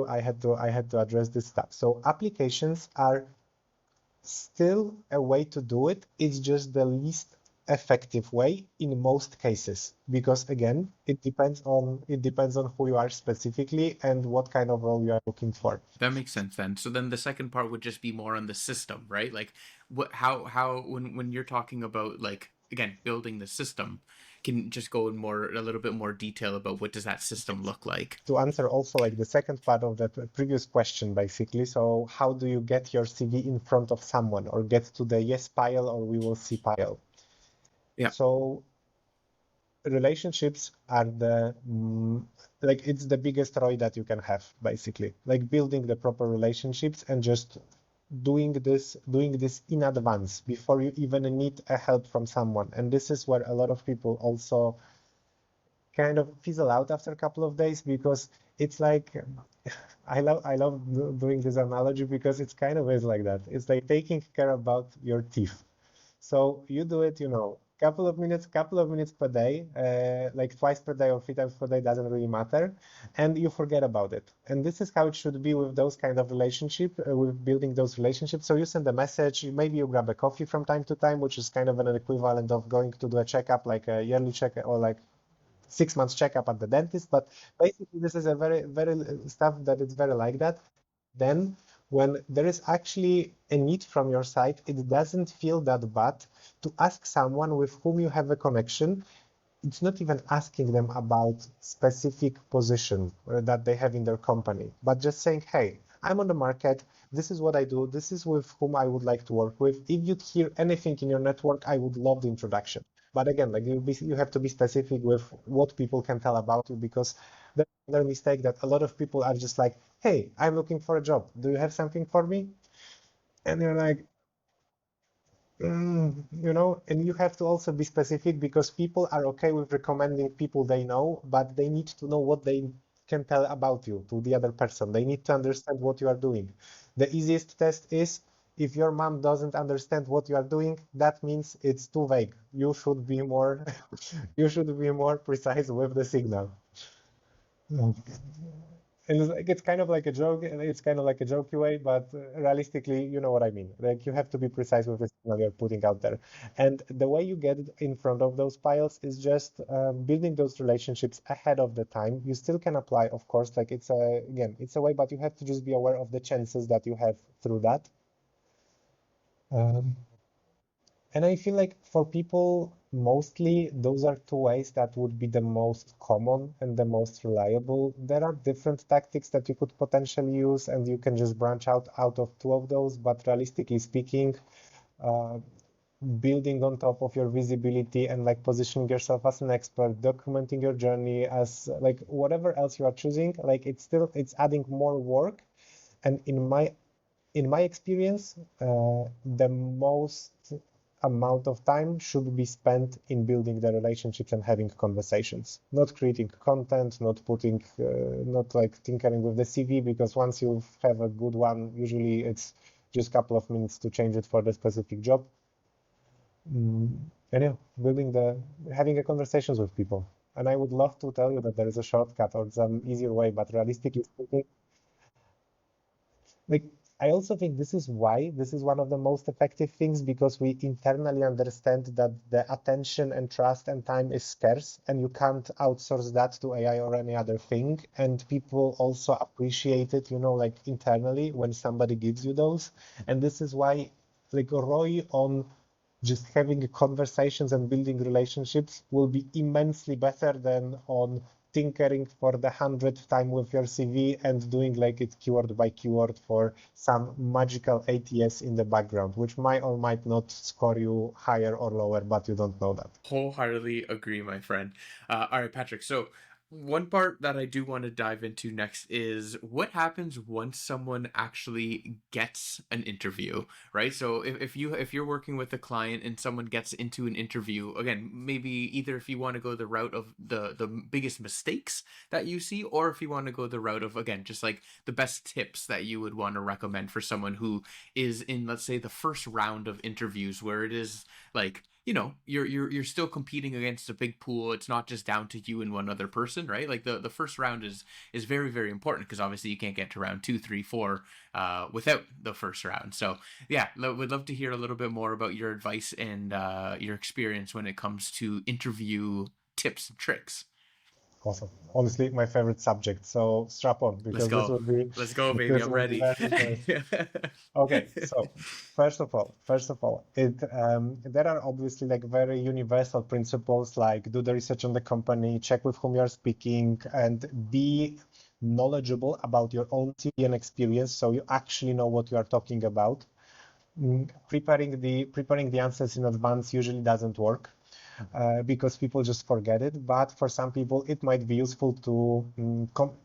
I had to address this stuff. So applications are still a way to do it. It's just the least effective way in most cases, because again, it depends on who you are specifically and what kind of role you are looking for. That makes sense then. So then the second part would just be more on the system, right? Like what how when you're talking about like again building the system, can just go in more a little bit more detail about what does that system look like? To answer also like the second part of that previous question, basically. So how do you get your CV in front of someone, or get to the yes pile or we will see pile? Yeah. So relationships are like it's the biggest ROI that you can have, basically. Like building the proper relationships and just doing this in advance before you even need a help from someone. And this is where a lot of people also kind of fizzle out after a couple of days, because it's like I love doing this analogy, because it's kind of is like that. It's like taking care about your teeth. So you do it, couple of minutes per day, like twice per day or 3 times per day, doesn't really matter, and you forget about it. And this is how it should be with those kind of relationship, with building those relationships. So you send a message, maybe you grab a coffee from time to time, which is kind of an equivalent of going to do a checkup, like a yearly checkup or like 6 months checkup at the dentist. But basically, this is a very, very stuff that is very like that. Then, when there is actually a need from your side, it doesn't feel that bad to ask someone with whom you have a connection. It's not even asking them about specific position that they have in their company, but just saying, hey, I'm on the market. This is what I do. This is with whom I would like to work with. If you'd hear anything in your network, I would love the introduction. But again, like you have to be specific with what people can tell about you, because the other mistake that a lot of people are just like, hey, I'm looking for a job. Do you have something for me? And you're like, and you have to also be specific, because people are okay with recommending people they know, but they need to know what they can tell about you to the other person. They need to understand what you are doing. The easiest test is, if your mom doesn't understand what you are doing, that means it's too vague. You should be more, you should be more precise with the signal. And it's kind of like a joke, and it's kind of like a jokey way, but realistically, you know what I mean. Like you have to be precise with the signal you're putting out there. And the way you get in front of those piles is just building those relationships ahead of the time. You still can apply, of course, like it's a way, but you have to just be aware of the chances that you have through that. Um, And I feel like for people, mostly those are two ways that would be the most common and the most reliable. There are different tactics that you could potentially use, and you can just branch out of two of those. But realistically speaking, uh, building on top of your visibility and like positioning yourself as an expert, documenting your journey as like whatever else you are choosing, like it's adding more work. And in my experience, the most amount of time should be spent in building the relationships and having conversations, not creating content, not putting, not like tinkering with the CV, because once you have a good one, usually it's just a couple of minutes to change it for the specific job. And yeah, having a conversations with people. And I would love to tell you that there is a shortcut or some easier way, but realistically speaking, like, I also think this is why this is one of the most effective things, because we internally understand that the attention and trust and time is scarce and you can't outsource that to AI or any other thing. And people also appreciate it, like internally when somebody gives you those. And this is why like ROI on just having conversations and building relationships will be immensely better than on tinkering for the 100th time with your CV and doing like it keyword by keyword for some magical ATS in the background, which might or might not score you higher or lower, but you don't know that. Wholeheartedly agree, my friend. All right, Patrick. So, one part that I do want to dive into next is what happens once someone actually gets an interview, right? So, if you're working with a client and someone gets into an interview, again, maybe either if you want to go the route of the biggest mistakes that you see, or if you want to go the route of, again, just like the best tips that you would want to recommend for someone who is in, let's say, the first round of interviews, where it is like, you're still competing against a big pool. It's not just down to you and one other person, right? Like the first round is very, very important, because obviously you can't get to round 2, 3, 4 without the first round. So yeah, would love to hear a little bit more about your advice and your experience when it comes to interview tips and tricks. Awesome. Honestly, my favorite subject. So strap on, Let's because this go. will be Let's go, baby. this I'm will be ready. very interesting. Okay, so first of all, there are obviously like very universal principles, like do the research on the company, check with whom you're speaking, and be knowledgeable about your own CV and experience, so you actually know what you are talking about. Preparing the answers in advance usually doesn't work. Because people just forget it. But for some people, it might be useful to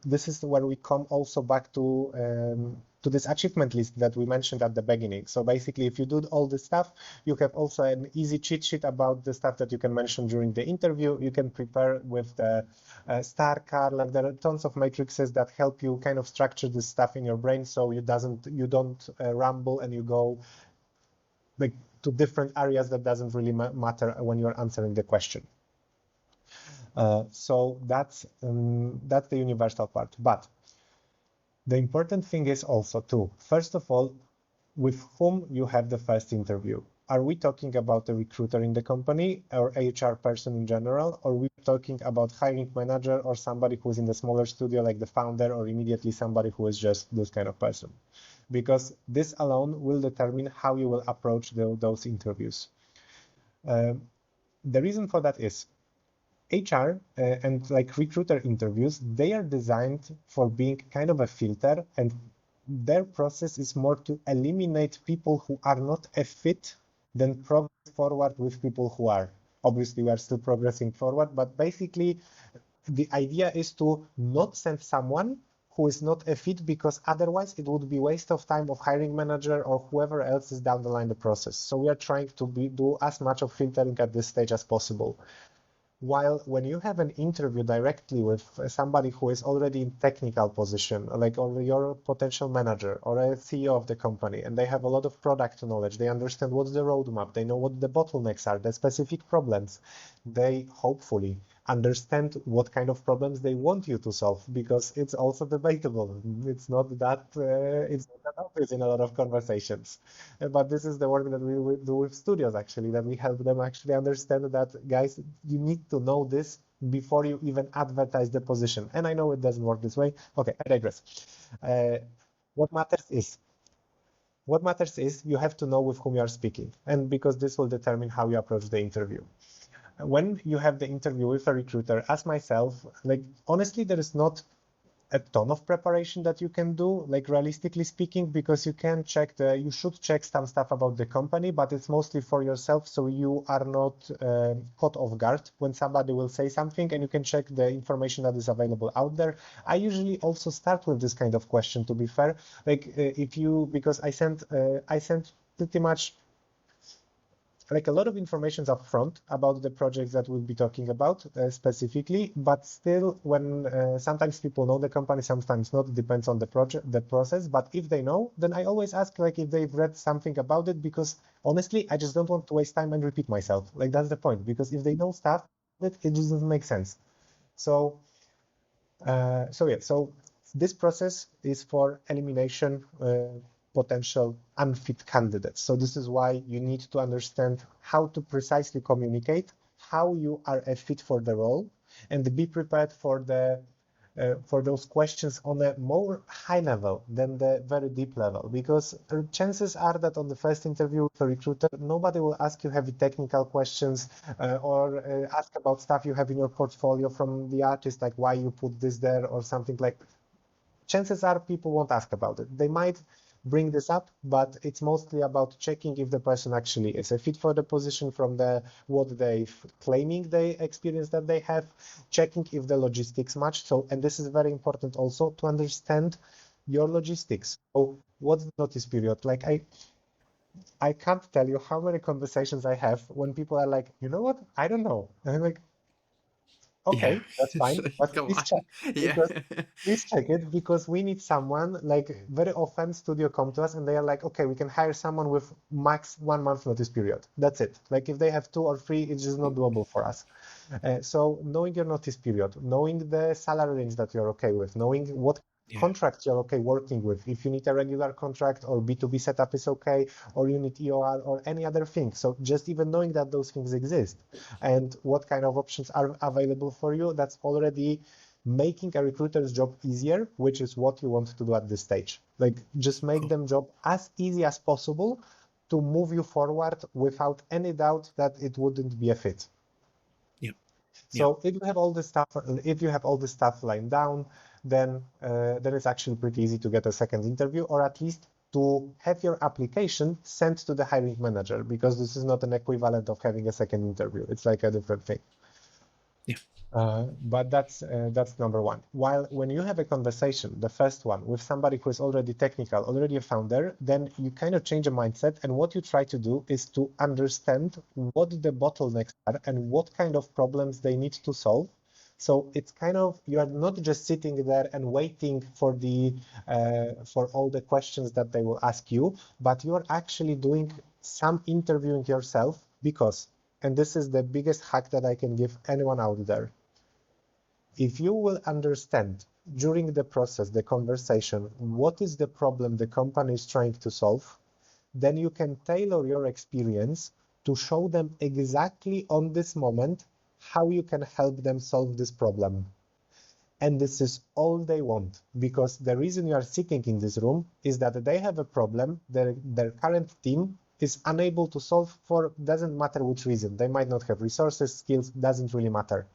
this is where we come also back to this achievement list that we mentioned at the beginning. So basically, if you do all this stuff, you have also an easy cheat sheet about the stuff that you can mention during the interview. You can prepare with the star card. Like there are tons of matrices that help you kind of structure this stuff in your brain, so you don't ramble and you go like to different areas that doesn't really matter when you're answering the question. So that's the universal part. But the important thing is also too, first of all, with whom you have the first interview. Are we talking about a recruiter in the company or HR person in general, or are we talking about hiring manager or somebody who's in the smaller studio like the founder, or immediately somebody who is just this kind of person? Because this alone will determine how you will approach those interviews. The reason for that is HR and like recruiter interviews, they are designed for being kind of a filter, and their process is more to eliminate people who are not a fit than progress forward with people who are. Obviously, we are still progressing forward, but basically the idea is to not send someone who is not a fit, because otherwise it would be waste of time of hiring manager or whoever else is down the line the process. So we are trying to do as much of filtering at this stage as possible. While when you have an interview directly with somebody who is already in technical position, like or your potential manager or a CEO of the company, and they have a lot of product knowledge, they understand what's the roadmap, they know what the bottlenecks are, the specific problems, they hopefully understand what kind of problems they want you to solve, because it's also debatable. It's not that obvious in a lot of conversations. But this is the work that we do with studios, actually, that we help them actually understand that, guys, you need to know this before you even advertise the position. And I know it doesn't work this way. Okay, I digress. Uh, what matters is you have to know with whom you are speaking, and because this will determine how you approach the interview. When you have the interview with a recruiter, as myself, like honestly, there is not a ton of preparation that you can do, like realistically speaking, because you should check some stuff about the company, but it's mostly for yourself, so you are not caught off guard when somebody will say something, and you can check the information that is available out there. I usually also start with this kind of question, to be fair, like because I sent pretty much like a lot of information is upfront about the projects that we'll be talking about specifically, but still when sometimes people know the company, sometimes not, it depends on the project, the process. But if they know, then I always ask like if they've read something about it, because honestly, I just don't want to waste time and repeat myself. Like that's the point, because if they know stuff, it just doesn't make sense. So so this process is for elimination potential unfit candidates. So this is why you need to understand how to precisely communicate, how you are a fit for the role, and be prepared for those questions on a more high level than the very deep level, because chances are that on the first interview with a recruiter, nobody will ask you heavy technical questions or ask about stuff you have in your portfolio from the artist, like why you put this there or something. Like chances are people won't ask about it. They might bring this up, but it's mostly about checking if the person actually is a fit for the position from the what they claiming they experience that they have, checking if the logistics match. So, and this is very important also to understand your logistics. So what's the notice period? Like I can't tell you how many conversations I have when people are like, you know what? I don't know. And I'm like, Yeah. okay, that's fine, but Come please on. check, Yeah. because please check it, because we need someone. Like very often studio come to us and they are like, okay, we can hire someone with max 1 month notice period. That's it. Like if they have 2 or 3, it's just not doable for us. So knowing your notice period, knowing the salary range that you're okay with, knowing what Yeah. contract you're okay working with, if you need a regular contract or B2B setup is okay, or you need EOR or any other thing. So just even knowing that those things exist and what kind of options are available for you, that's already making a recruiter's job easier, which is what you want to do at this stage. Like just make Cool. them job as easy as possible to move you forward without any doubt that it wouldn't be a fit. Yep. Yep. So if you have all the stuff lined down, then it's actually pretty easy to get a second interview, or at least to have your application sent to the hiring manager, because this is not an equivalent of having a second interview. It's like a different thing. Yeah. But that's number one. While when you have a conversation, the first one with somebody who is already technical, already a founder, then you kind of change a mindset, and what you try to do is to understand what the bottlenecks are and what kind of problems they need to solve. So it's kind of, you are not just sitting there and waiting for all the questions that they will ask you, but you are actually doing some interviewing yourself, because, and this is the biggest hack that I can give anyone out there, if you will understand during the process, the conversation, what is the problem the company is trying to solve, then you can tailor your experience to show them exactly on this moment how you can help them solve this problem. And this is all they want, because the reason you are sitting in this room is that they have a problem their current team is unable to solve, for doesn't matter which reason. They might not have resources, skills, doesn't really matter,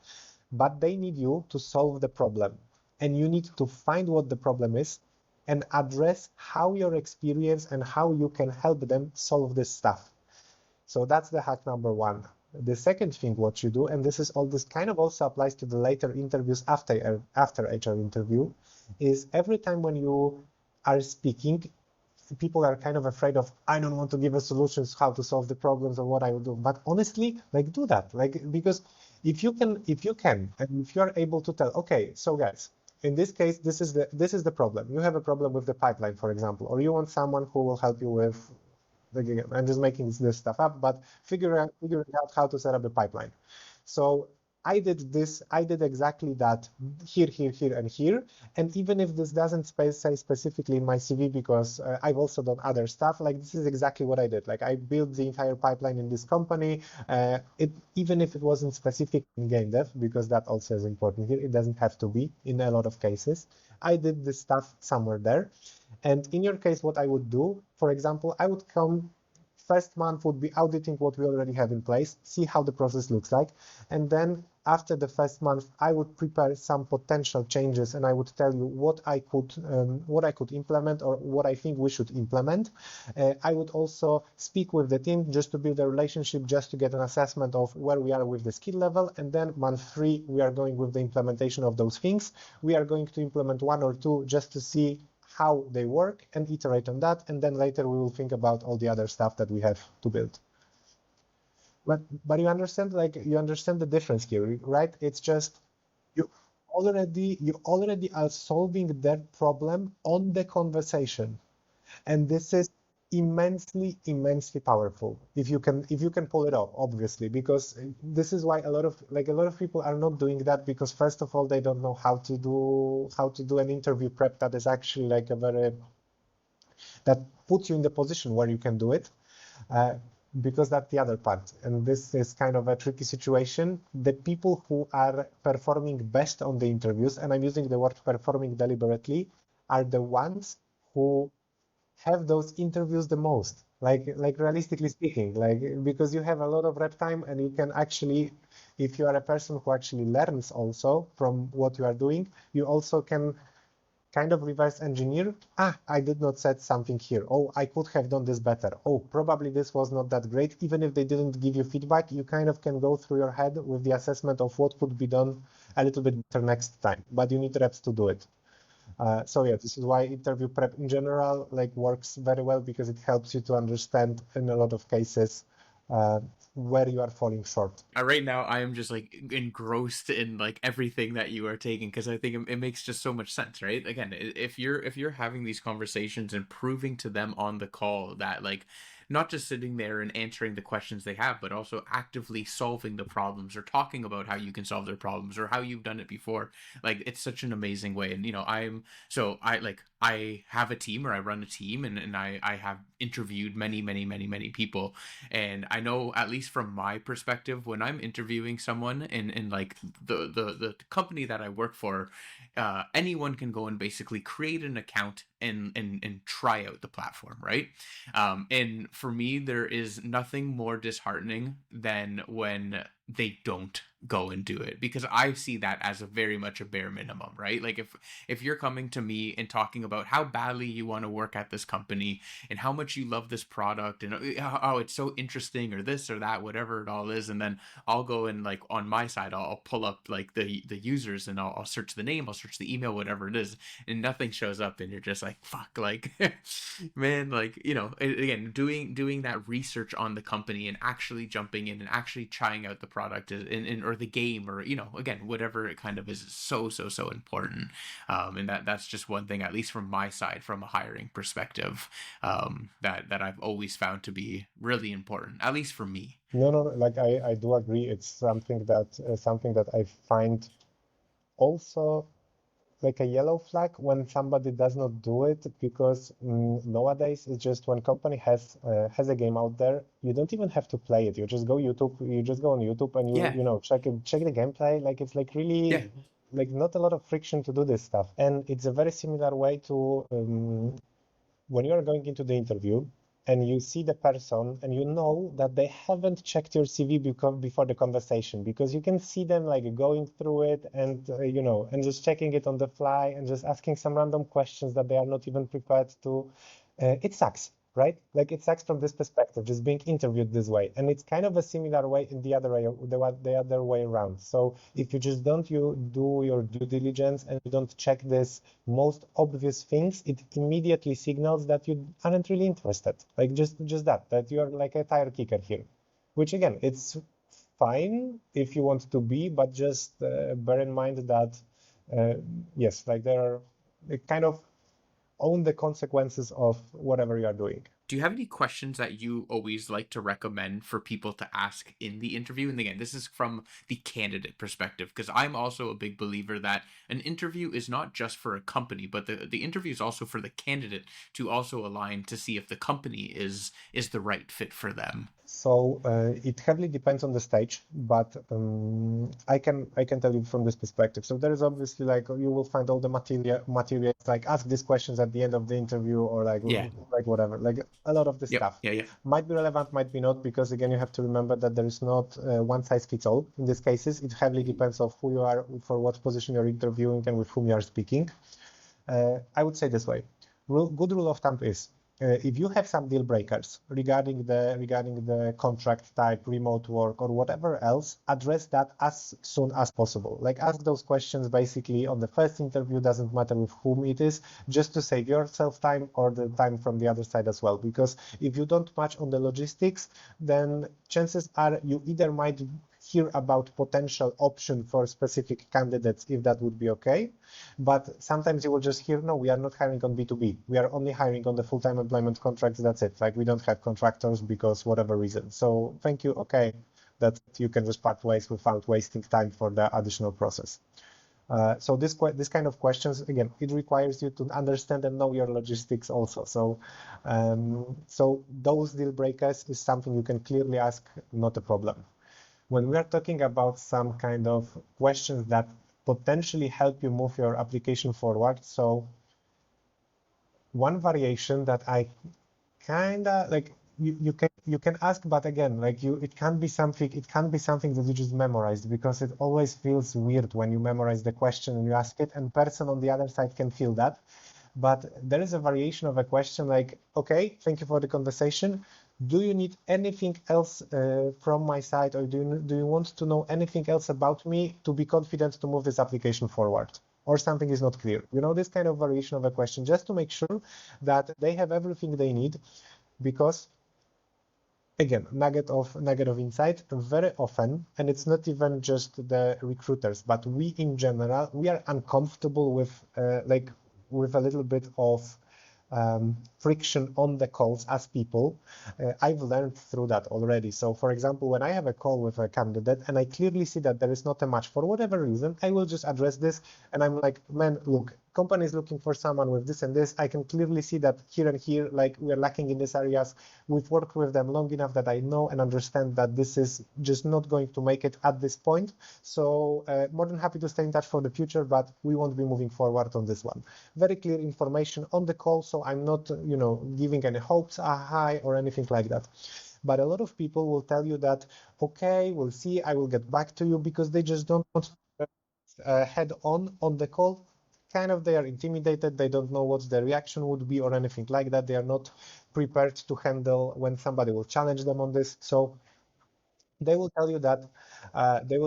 but they need you to solve the problem, and you need to find what the problem is and address how your experience and how you can help them solve this stuff. So that's the hack number one. The second thing what you do, and this kind of also applies to the later interviews after HR interview, is every time when you are speaking, people are kind of afraid of, I don't want to give a solutions how to solve the problems or what I will do. But honestly, like do that. Like, because if you can, and if you are able to tell, okay, so guys, in this case, this is the problem. You have a problem with the pipeline, for example, or you want someone who will help you with, I'm just making this stuff up, but figuring out how to set up a pipeline. So I did this, I did exactly that here, here, here, and here. And even if this doesn't say specifically in my CV, because I've also done other stuff, like this is exactly what I did. Like I built the entire pipeline in this company. Even if it wasn't specific in game dev, because that also is important here, it doesn't have to be in a lot of cases. I did this stuff somewhere there. And in your case, what I would do, for example, I would come first month would be auditing what we already have in place, see how the process looks like. And then after the first month, I would prepare some potential changes, and I would tell you what I could implement, or what I think we should implement. I would also speak with the team just to build a relationship, just to get an assessment of where we are with the skill level. And then month 3, we are going with the implementation of those things. We are going to implement 1 or 2 just to see how they work and iterate on that, and then later we will think about all the other stuff that we have to build. but you understand the difference here, right? It's just you you already are solving their problem on the conversation, and this is immensely powerful if you can pull it off, obviously, because this is why a lot of people are not doing that, because first of all they don't know how to do an interview prep that is actually like a very that puts you in the position where you can do it, uh, because that's the other part. And this is kind of a tricky situation. The people who are performing best on the interviews, and I'm using the word performing deliberately, are the ones who have those interviews the most. Like realistically speaking, because you have a lot of rep time, and you can actually, if you are a person who actually learns also from what you are doing, you also can kind of reverse engineer. I did not set something here. Oh, I could have done this better. Oh, probably this was not that great. Even if they didn't give you feedback, you kind of can go through your head with the assessment of what could be done a little bit better next time, but you need reps to do it. So yeah, this is why interview prep in general works very well, because it helps you to understand in a lot of cases uh, where you are falling short. Right now I am just like engrossed in like everything that you are taking, because I think it makes just so much sense, right? Again, if you're having these conversations and proving to them on the call that like not just sitting there and answering the questions they have, but also actively solving the problems or talking about how you can solve their problems or how you've done it before, like it's such an amazing way. And I have a team, or I run a team, and I have interviewed many people, and I know, at least from my perspective, when I'm interviewing someone in like the company that I work for, anyone can go and basically create an account and try out the platform, right? And for me, there is nothing more disheartening than when they don't go and do it, because I see that as a very much a bare minimum, right? Like if you're coming to me and talking about how badly you want to work at this company and how much you love this product and oh, it's so interesting, or this or that, whatever it all is, and then I'll go and like on my side I'll pull up like the users, and I'll search the name, I'll search the email, whatever it is, and nothing shows up, and you're just like, fuck, like man, like again, doing that research on the company and actually jumping in and actually trying out the product or the game, or again, whatever it kind of is so important. And that's just one thing, at least from my side, from a hiring perspective, that I've always found to be really important, at least for me. No, no, I do agree. It's something that I find also like a yellow flag when somebody does not do it, because nowadays it's just when company has a game out there, you don't even have to play it. You just go on YouTube and you Yeah, you know check the gameplay. Like it's like yeah, really like not a lot of friction to do this stuff, and it's a very similar way to when you are going into the interview and you see the person and you know that they haven't checked your CV before the conversation, because you can see them like going through it and and just checking it on the fly and just asking some random questions that they are not even prepared to. It sucks, right? Like it sucks from this perspective, just being interviewed this way. And it's kind of a similar way in the other way around. So if you just don't you do your due diligence and you don't check this most obvious things, it immediately signals that you aren't really interested. Like just that you're like a tire kicker here, which again, it's fine if you want to be, but just bear in mind that uh, yes, like there are kind of own the consequences of whatever you are doing. Do you have any questions that you always like to recommend for people to ask in the interview? And again, this is from the candidate perspective, because I'm also a big believer that an interview is not just for a company, but the interview is also for the candidate to also align to see if the company is the right fit for them. So it heavily depends on the stage, but I can tell you from this perspective. So there is obviously like you will find all the materials like ask these questions at the end of the interview, or Yeah. like whatever, like a lot of this Yep. stuff Yeah. Yeah. might be relevant, might be not, because again you have to remember that there is not one size fits all in these cases. It heavily depends on who you are, for what position you're interviewing, and with whom you are speaking. I would say this way. Good rule of thumb is if you have some deal breakers regarding the contract type, remote work, or whatever else, address that as soon as possible. Like ask those questions basically on the first interview, doesn't matter with whom it is, just to save yourself time or the time from the other side as well. Because if you don't match on the logistics, then chances are you either might hear about potential option for specific candidates if that would be okay. But sometimes you will just hear, no, we are not hiring on B2B. We are only hiring on the full-time employment contracts. That's it. Like we don't have contractors because whatever reason. So thank you. Okay. That you can just part ways without wasting time for the additional process. So this kind of questions, again, it requires you to understand and know your logistics also. So those deal breakers is something you can clearly ask, not a problem. When we are talking about some kind of questions that potentially help you move your application forward, so one variation that I kind of like you can ask, but again, like it can't be something that you just memorized, because it always feels weird when you memorize the question and you ask it, and person on the other side can feel that. But there is a variation of a question like, okay, thank you for the conversation. Do you need anything else from my side, or do you want to know anything else about me to be confident to move this application forward? Or something is not clear. This kind of variation of a question, just to make sure that they have everything they need, because again, nugget of insight, very often, and it's not even just the recruiters, but we in general, we are uncomfortable with a little bit of friction on the calls as people. I've learned through that already. So for example, when I have a call with a candidate and I clearly see that there is not a match for whatever reason, I will just address this, and I'm like, man, look, company is looking for someone with this and this. I can clearly see that here and here, like we're lacking in these areas. We've worked with them long enough that I know and understand that this is just not going to make it at this point. So more than happy to stay in touch for the future, but we won't be moving forward on this one. Very clear information on the call, so I'm not, giving any hopes high or anything like that. But a lot of people will tell you that, okay, we'll see, I will get back to you, because they just don't want to head on the call. Kind of, they are intimidated, they don't know what the reaction would be or anything like that. They are not prepared to handle when somebody will challenge them on this. So they will tell you that they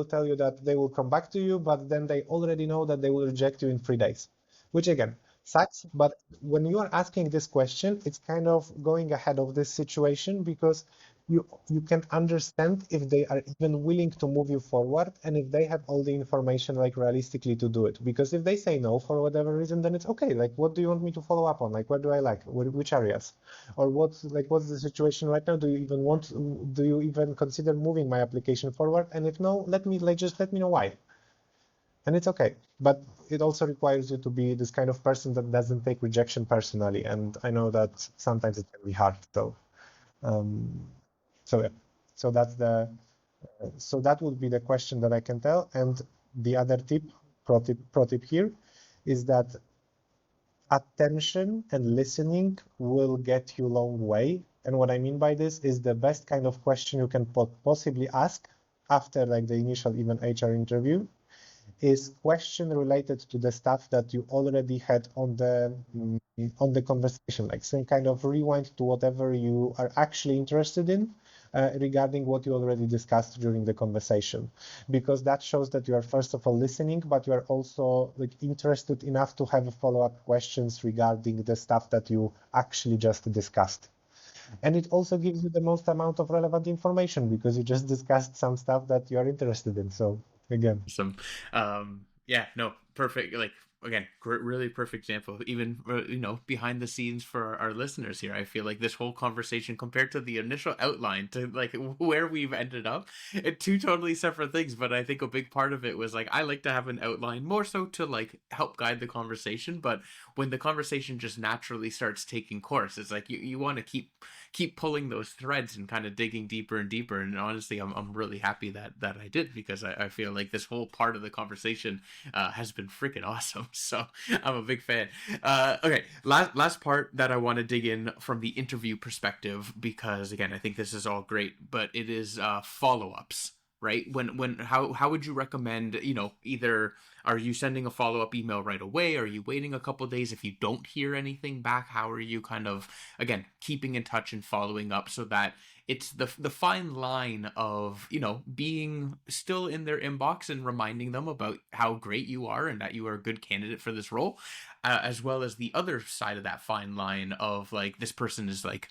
will come back to you, but then they already know that they will reject you in 3 days, which again sucks. But when you are asking this question, it's kind of going ahead of this situation, because you can understand if they are even willing to move you forward, and if they have all the information like realistically to do it. Because if they say no for whatever reason, then it's okay. Like, what do you want me to follow up on? Like, what do I like? Which areas? Or what's the situation right now? Do you even consider moving my application forward? And if no, just let me know why. And it's okay. But it also requires you to be this kind of person that doesn't take rejection personally. And I know that sometimes it can be hard. Um, so yeah. So that would be the question that I can tell. And the other pro tip here is that attention and listening will get you a long way. And what I mean by this is the best kind of question you can possibly ask after like the initial even HR interview is question related to the stuff that you already had on the conversation, like some kind of rewind to whatever you are actually interested in regarding what you already discussed during the conversation, because that shows that you are first of all listening, but you are also like interested enough to have follow-up questions regarding the stuff that you actually just discussed. And it also gives you the most amount of relevant information, because you just discussed some stuff that you are interested in. So again, Awesome. Yeah, no, perfect. Like, again, really perfect example. Even behind the scenes for our listeners here, I feel like this whole conversation, compared to the initial outline to like where we've ended up, two totally separate things. But I think a big part of it was like I like to have an outline more so to like help guide the conversation. But when the conversation just naturally starts taking course, it's like you want to keep pulling those threads and kind of digging deeper and deeper. And honestly, I'm really happy that I did, because I feel like this whole part of the conversation has been freaking awesome. So I'm a big fan. Okay, last part that I want to dig in from the interview perspective, because again, I think this is all great, but it is follow-ups. right? How would you recommend, either are you sending a follow-up email right away? Are you waiting a couple days? If you don't hear anything back, how are you kind of, again, keeping in touch and following up so that it's the fine line of, being still in their inbox and reminding them about how great you are and that you are a good candidate for this role, as well as the other side of that fine line of like, this person is like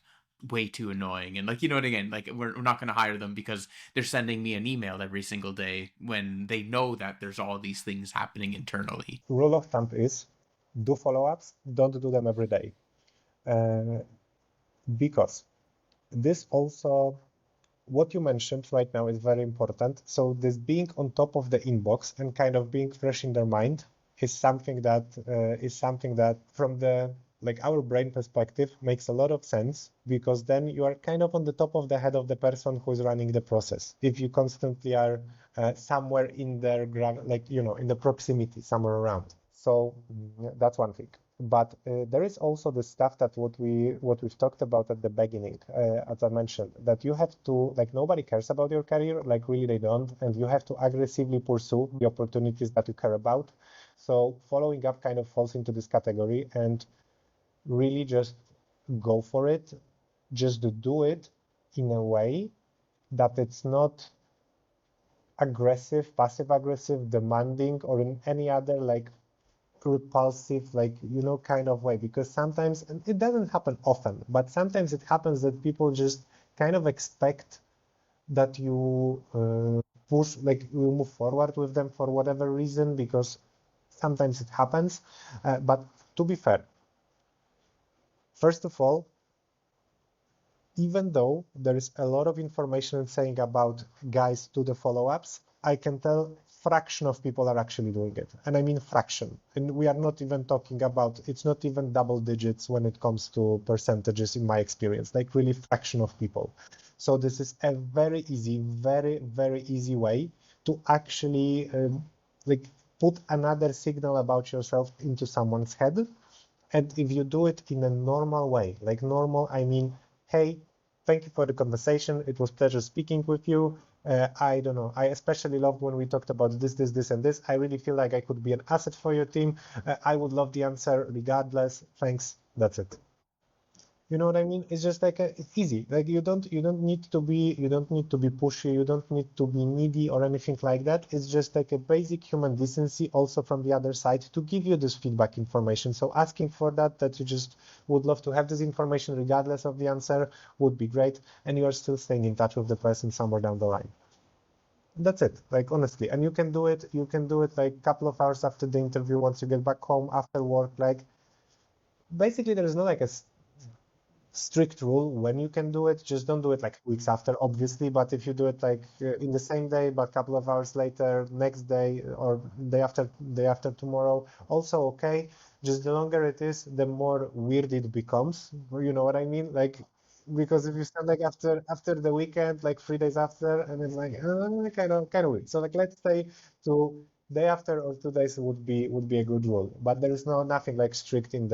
way too annoying, and like, you know what, again, like we're not going to hire them because they're sending me an email every single day when they know that there's all these things happening internally. Rule of thumb is do follow-ups, don't do them every day. Uh, because this also, what you mentioned right now is very important. So this being on top of the inbox and kind of being fresh in their mind is something that from the like our brain perspective makes a lot of sense, because then you are kind of on the top of the head of the person who's running the process. If you constantly are somewhere in their in the proximity, somewhere around. So that's one thing. But there is also the stuff that what we've talked about at the beginning, as I mentioned, that you have to, like, nobody cares about your career, like really they don't, and you have to aggressively pursue the opportunities that you care about. So following up kind of falls into this category, and really just go for it. Just do it in a way that it's not aggressive, passive aggressive, demanding, or in any other like repulsive, like, kind of way. Because sometimes, and it doesn't happen often, but sometimes it happens that people just kind of expect that you push, like you move forward with them for whatever reason, because sometimes it happens. But to be fair, first of all, even though there is a lot of information saying about guys do the follow-ups, I can tell fraction of people are actually doing it. And I mean fraction. And we are not even talking about, it's not even double digits when it comes to percentages in my experience, like really fraction of people. So this is a very easy, very, very easy way to actually like put another signal about yourself into someone's head. And if you do it in a normal way, like normal, I mean, hey, thank you for the conversation. It was pleasure speaking with you. I don't know. I especially loved when we talked about this, and this. I really feel like I could be an asset for your team. I would love the answer regardless. Thanks. That's it. You know what I mean? It's just like it's easy. Like you don't need to be pushy. You don't need to be needy or anything like that. It's just like a basic human decency also from the other side to give you this feedback information. So asking for that you just would love to have this information regardless of the answer would be great. And you are still staying in touch with the person somewhere down the line. That's it, like honestly. And you can do it like a couple of hours after the interview, once you get back home after work. Like basically there is no like a strict rule when you can do it. Just don't do it like weeks after, obviously. But if you do it like in the same day, but a couple of hours later, next day, or day after tomorrow, also okay. Just the longer it is, the more weird it becomes. You know what I mean? Like, because if you start like after the weekend, like 3 days after, and it's like kind of weird. So like let's say to day after or 2 days would be a good rule. But there is nothing like strict in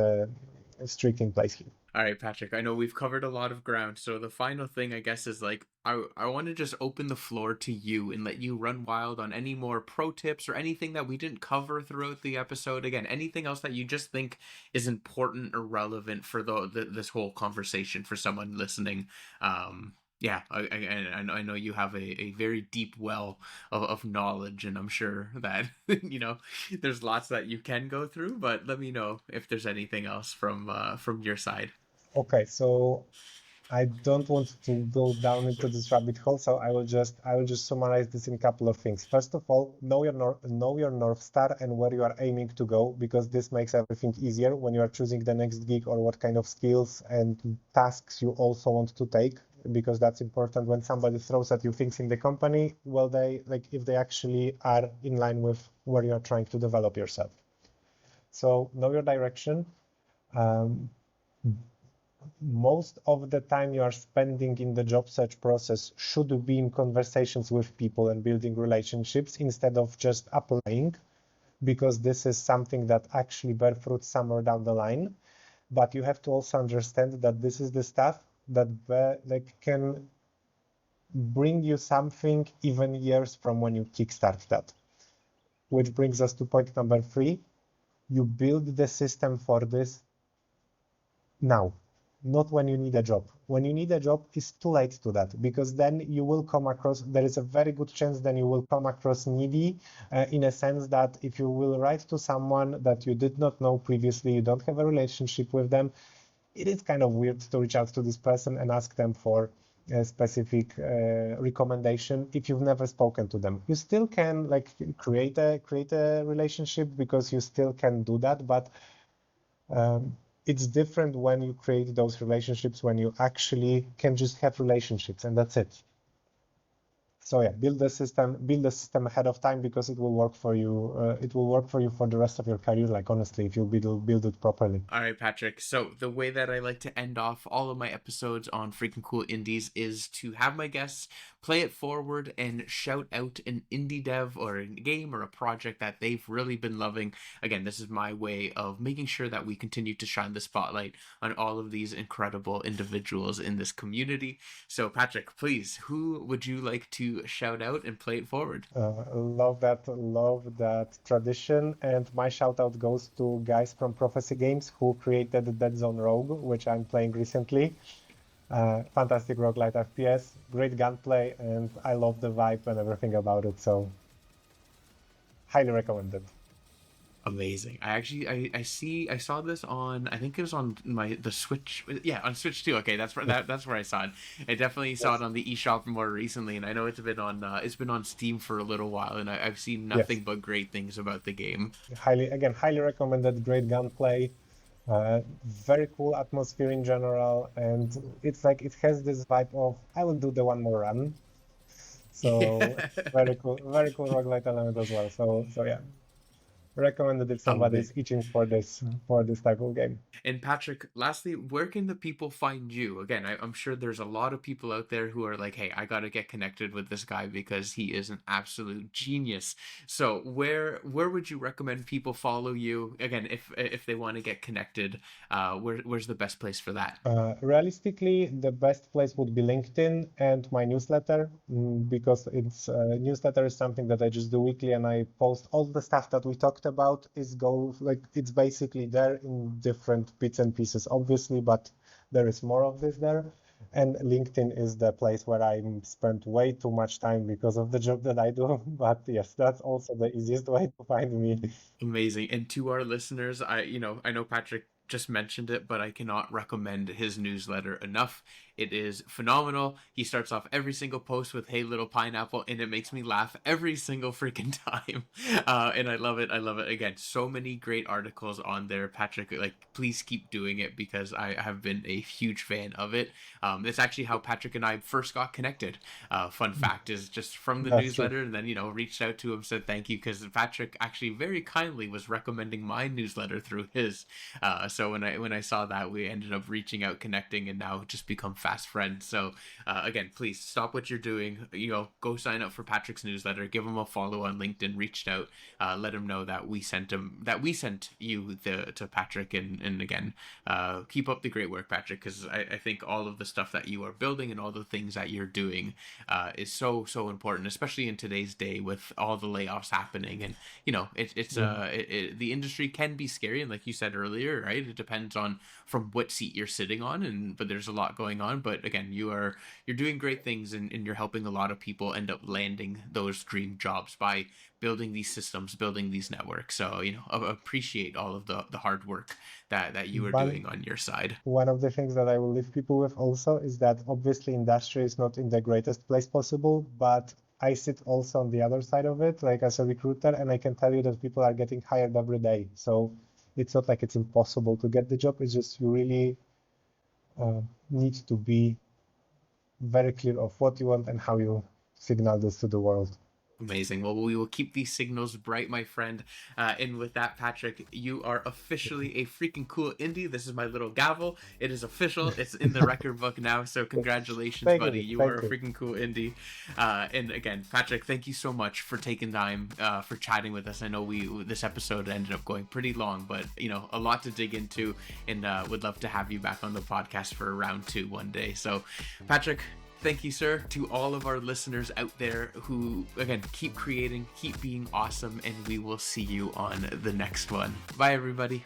place here. All right, Patrick, I know we've covered a lot of ground, so the final thing, I guess, is like I want to just open the floor to you and let you run wild on any more pro tips or anything that we didn't cover throughout the episode. Again, anything else that you just think is important or relevant for this whole conversation for someone listening. Yeah, I know you have a very deep well of knowledge, and I'm sure that there's lots that you can go through. But let me know if there's anything else from your side. Okay, so I don't want to go down into this rabbit hole, so I will just summarize this in a couple of things. First of all, know your North Star and where you are aiming to go, because this makes everything easier when you are choosing the next gig or what kind of skills and tasks you also want to take, because that's important when somebody throws at you things in the company. Well, they like if they actually are in line with where you are trying to develop yourself. So know your direction. Um, Most of the time you are spending in the job search process should be in conversations with people and building relationships instead of just applying, because this is something that actually bear fruit somewhere down the line. But you have to also understand that this is the stuff that like can bring you something even years from when you kickstart that. Which brings us to point number 3. You build the system for this now, not when you need a job. When you need a job, it's too late to that, because then you will come across, there is a very good chance then you will come across needy, in a sense that if you will write to someone that you did not know previously, you don't have a relationship with them, it is kind of weird to reach out to this person and ask them for a specific recommendation if you've never spoken to them. You still can like create a relationship, because you still can do that, but it's different when you create those relationships, when you actually can just have relationships and that's it. So yeah, build the system ahead of time, because it will work for you. It will work for you for the rest of your career. Like honestly, if you build it properly. All right, Patrick. So the way that I like to end off all of my episodes on Freaking Cool Indies is to have my guests play it forward and shout out an indie dev or a game or a project that they've really been loving. Again, this is my way of making sure that we continue to shine the spotlight on all of these incredible individuals in this community. So, Patrick, please, who would you like to shout out and play it forward? Love that tradition. And my shout out goes to guys from Prophecy Games who created Dead Zone Rogue, which I'm playing recently. Fantastic roguelite FPS, great gunplay, and I love the vibe and everything about it. So highly recommended. Amazing. I saw this on, I think it was on the Switch. Yeah, on Switch too. Okay, that's where I saw it. I definitely saw it on the eShop more recently, and I know it's been on Steam for a little while, and I've seen nothing Yes, but great things about the game. highly recommended. Great gunplay, very cool atmosphere in general, and it's like it has this vibe of I will do the one more run. So very cool roguelite element as well. So yeah, recommended if somebody Amazing. is itching for this type of game. And Patrick, lastly, where can the people find you? Again, I'm sure there's a lot of people out there who are like, "Hey, I got to get connected with this guy because he is an absolute genius." So, where would you recommend people follow you? Again, if they want to get connected, where's the best place for that? Realistically, the best place would be LinkedIn and my newsletter, because it's newsletter is something that I just do weekly, and I post all the stuff that we talked about. It's basically there in different bits and pieces, obviously, but there is more of this there. And LinkedIn is the place where I spend way too much time because of the job that I do. But yes, that's also the easiest way to find me. Amazing. And to our listeners, I know Patrick just mentioned it, but I cannot recommend his newsletter enough. It is phenomenal. He starts off every single post with "Hey little pineapple," and it makes me laugh every single freaking time. And I love it. I love it. Again, so many great articles on there, Patrick. Like, please keep doing it because I have been a huge fan of it. It's actually how Patrick and I first got connected. Fun fact is just from the That's true. newsletter, and then reached out to him, said thank you because Patrick actually very kindly was recommending my newsletter through his. So when I saw that, we ended up reaching out, connecting, and now just become fast friends. So again, please stop what you're doing. Go sign up for Patrick's newsletter. Give him a follow on LinkedIn. Reached out. Let him know that we sent you to Patrick, and again, keep up the great work, Patrick, because I think all of the stuff that you are building and all the things that you're doing is so important, especially in today's day with all the layoffs happening. And the industry can be scary, and like you said earlier, right, it depends on from what seat you're sitting on, but there's a lot going on. But again, you're doing great things, and you're helping a lot of people end up landing those dream jobs by building these systems, building these networks. So appreciate all of the hard work that you are One doing on your side. One of the things that I will leave people with also is that obviously industry is not in the greatest place possible, but I sit also on the other side of it, like as a recruiter, and I can tell you that people are getting hired every day. So it's not like it's impossible to get the job. It's just you really uh, need to be very clear of what you want and how you signal this to the world. Amazing. Well, we will keep these signals bright, my friend. And with that, Patrick, you are officially a freaking cool indie. This is my little gavel. It is official. It's in the record book now. So congratulations, Thank buddy. you. You are Thank a you. freaking cool indie. And again, Patrick, thank you so much for taking time for chatting with us. I know this episode ended up going pretty long, but a lot to dig into, and would love to have you back on the podcast for round 2 one day. So, Patrick, Thank you, sir, to all of our listeners out there who, again, keep creating, keep being awesome, and we will see you on the next one. Bye, everybody.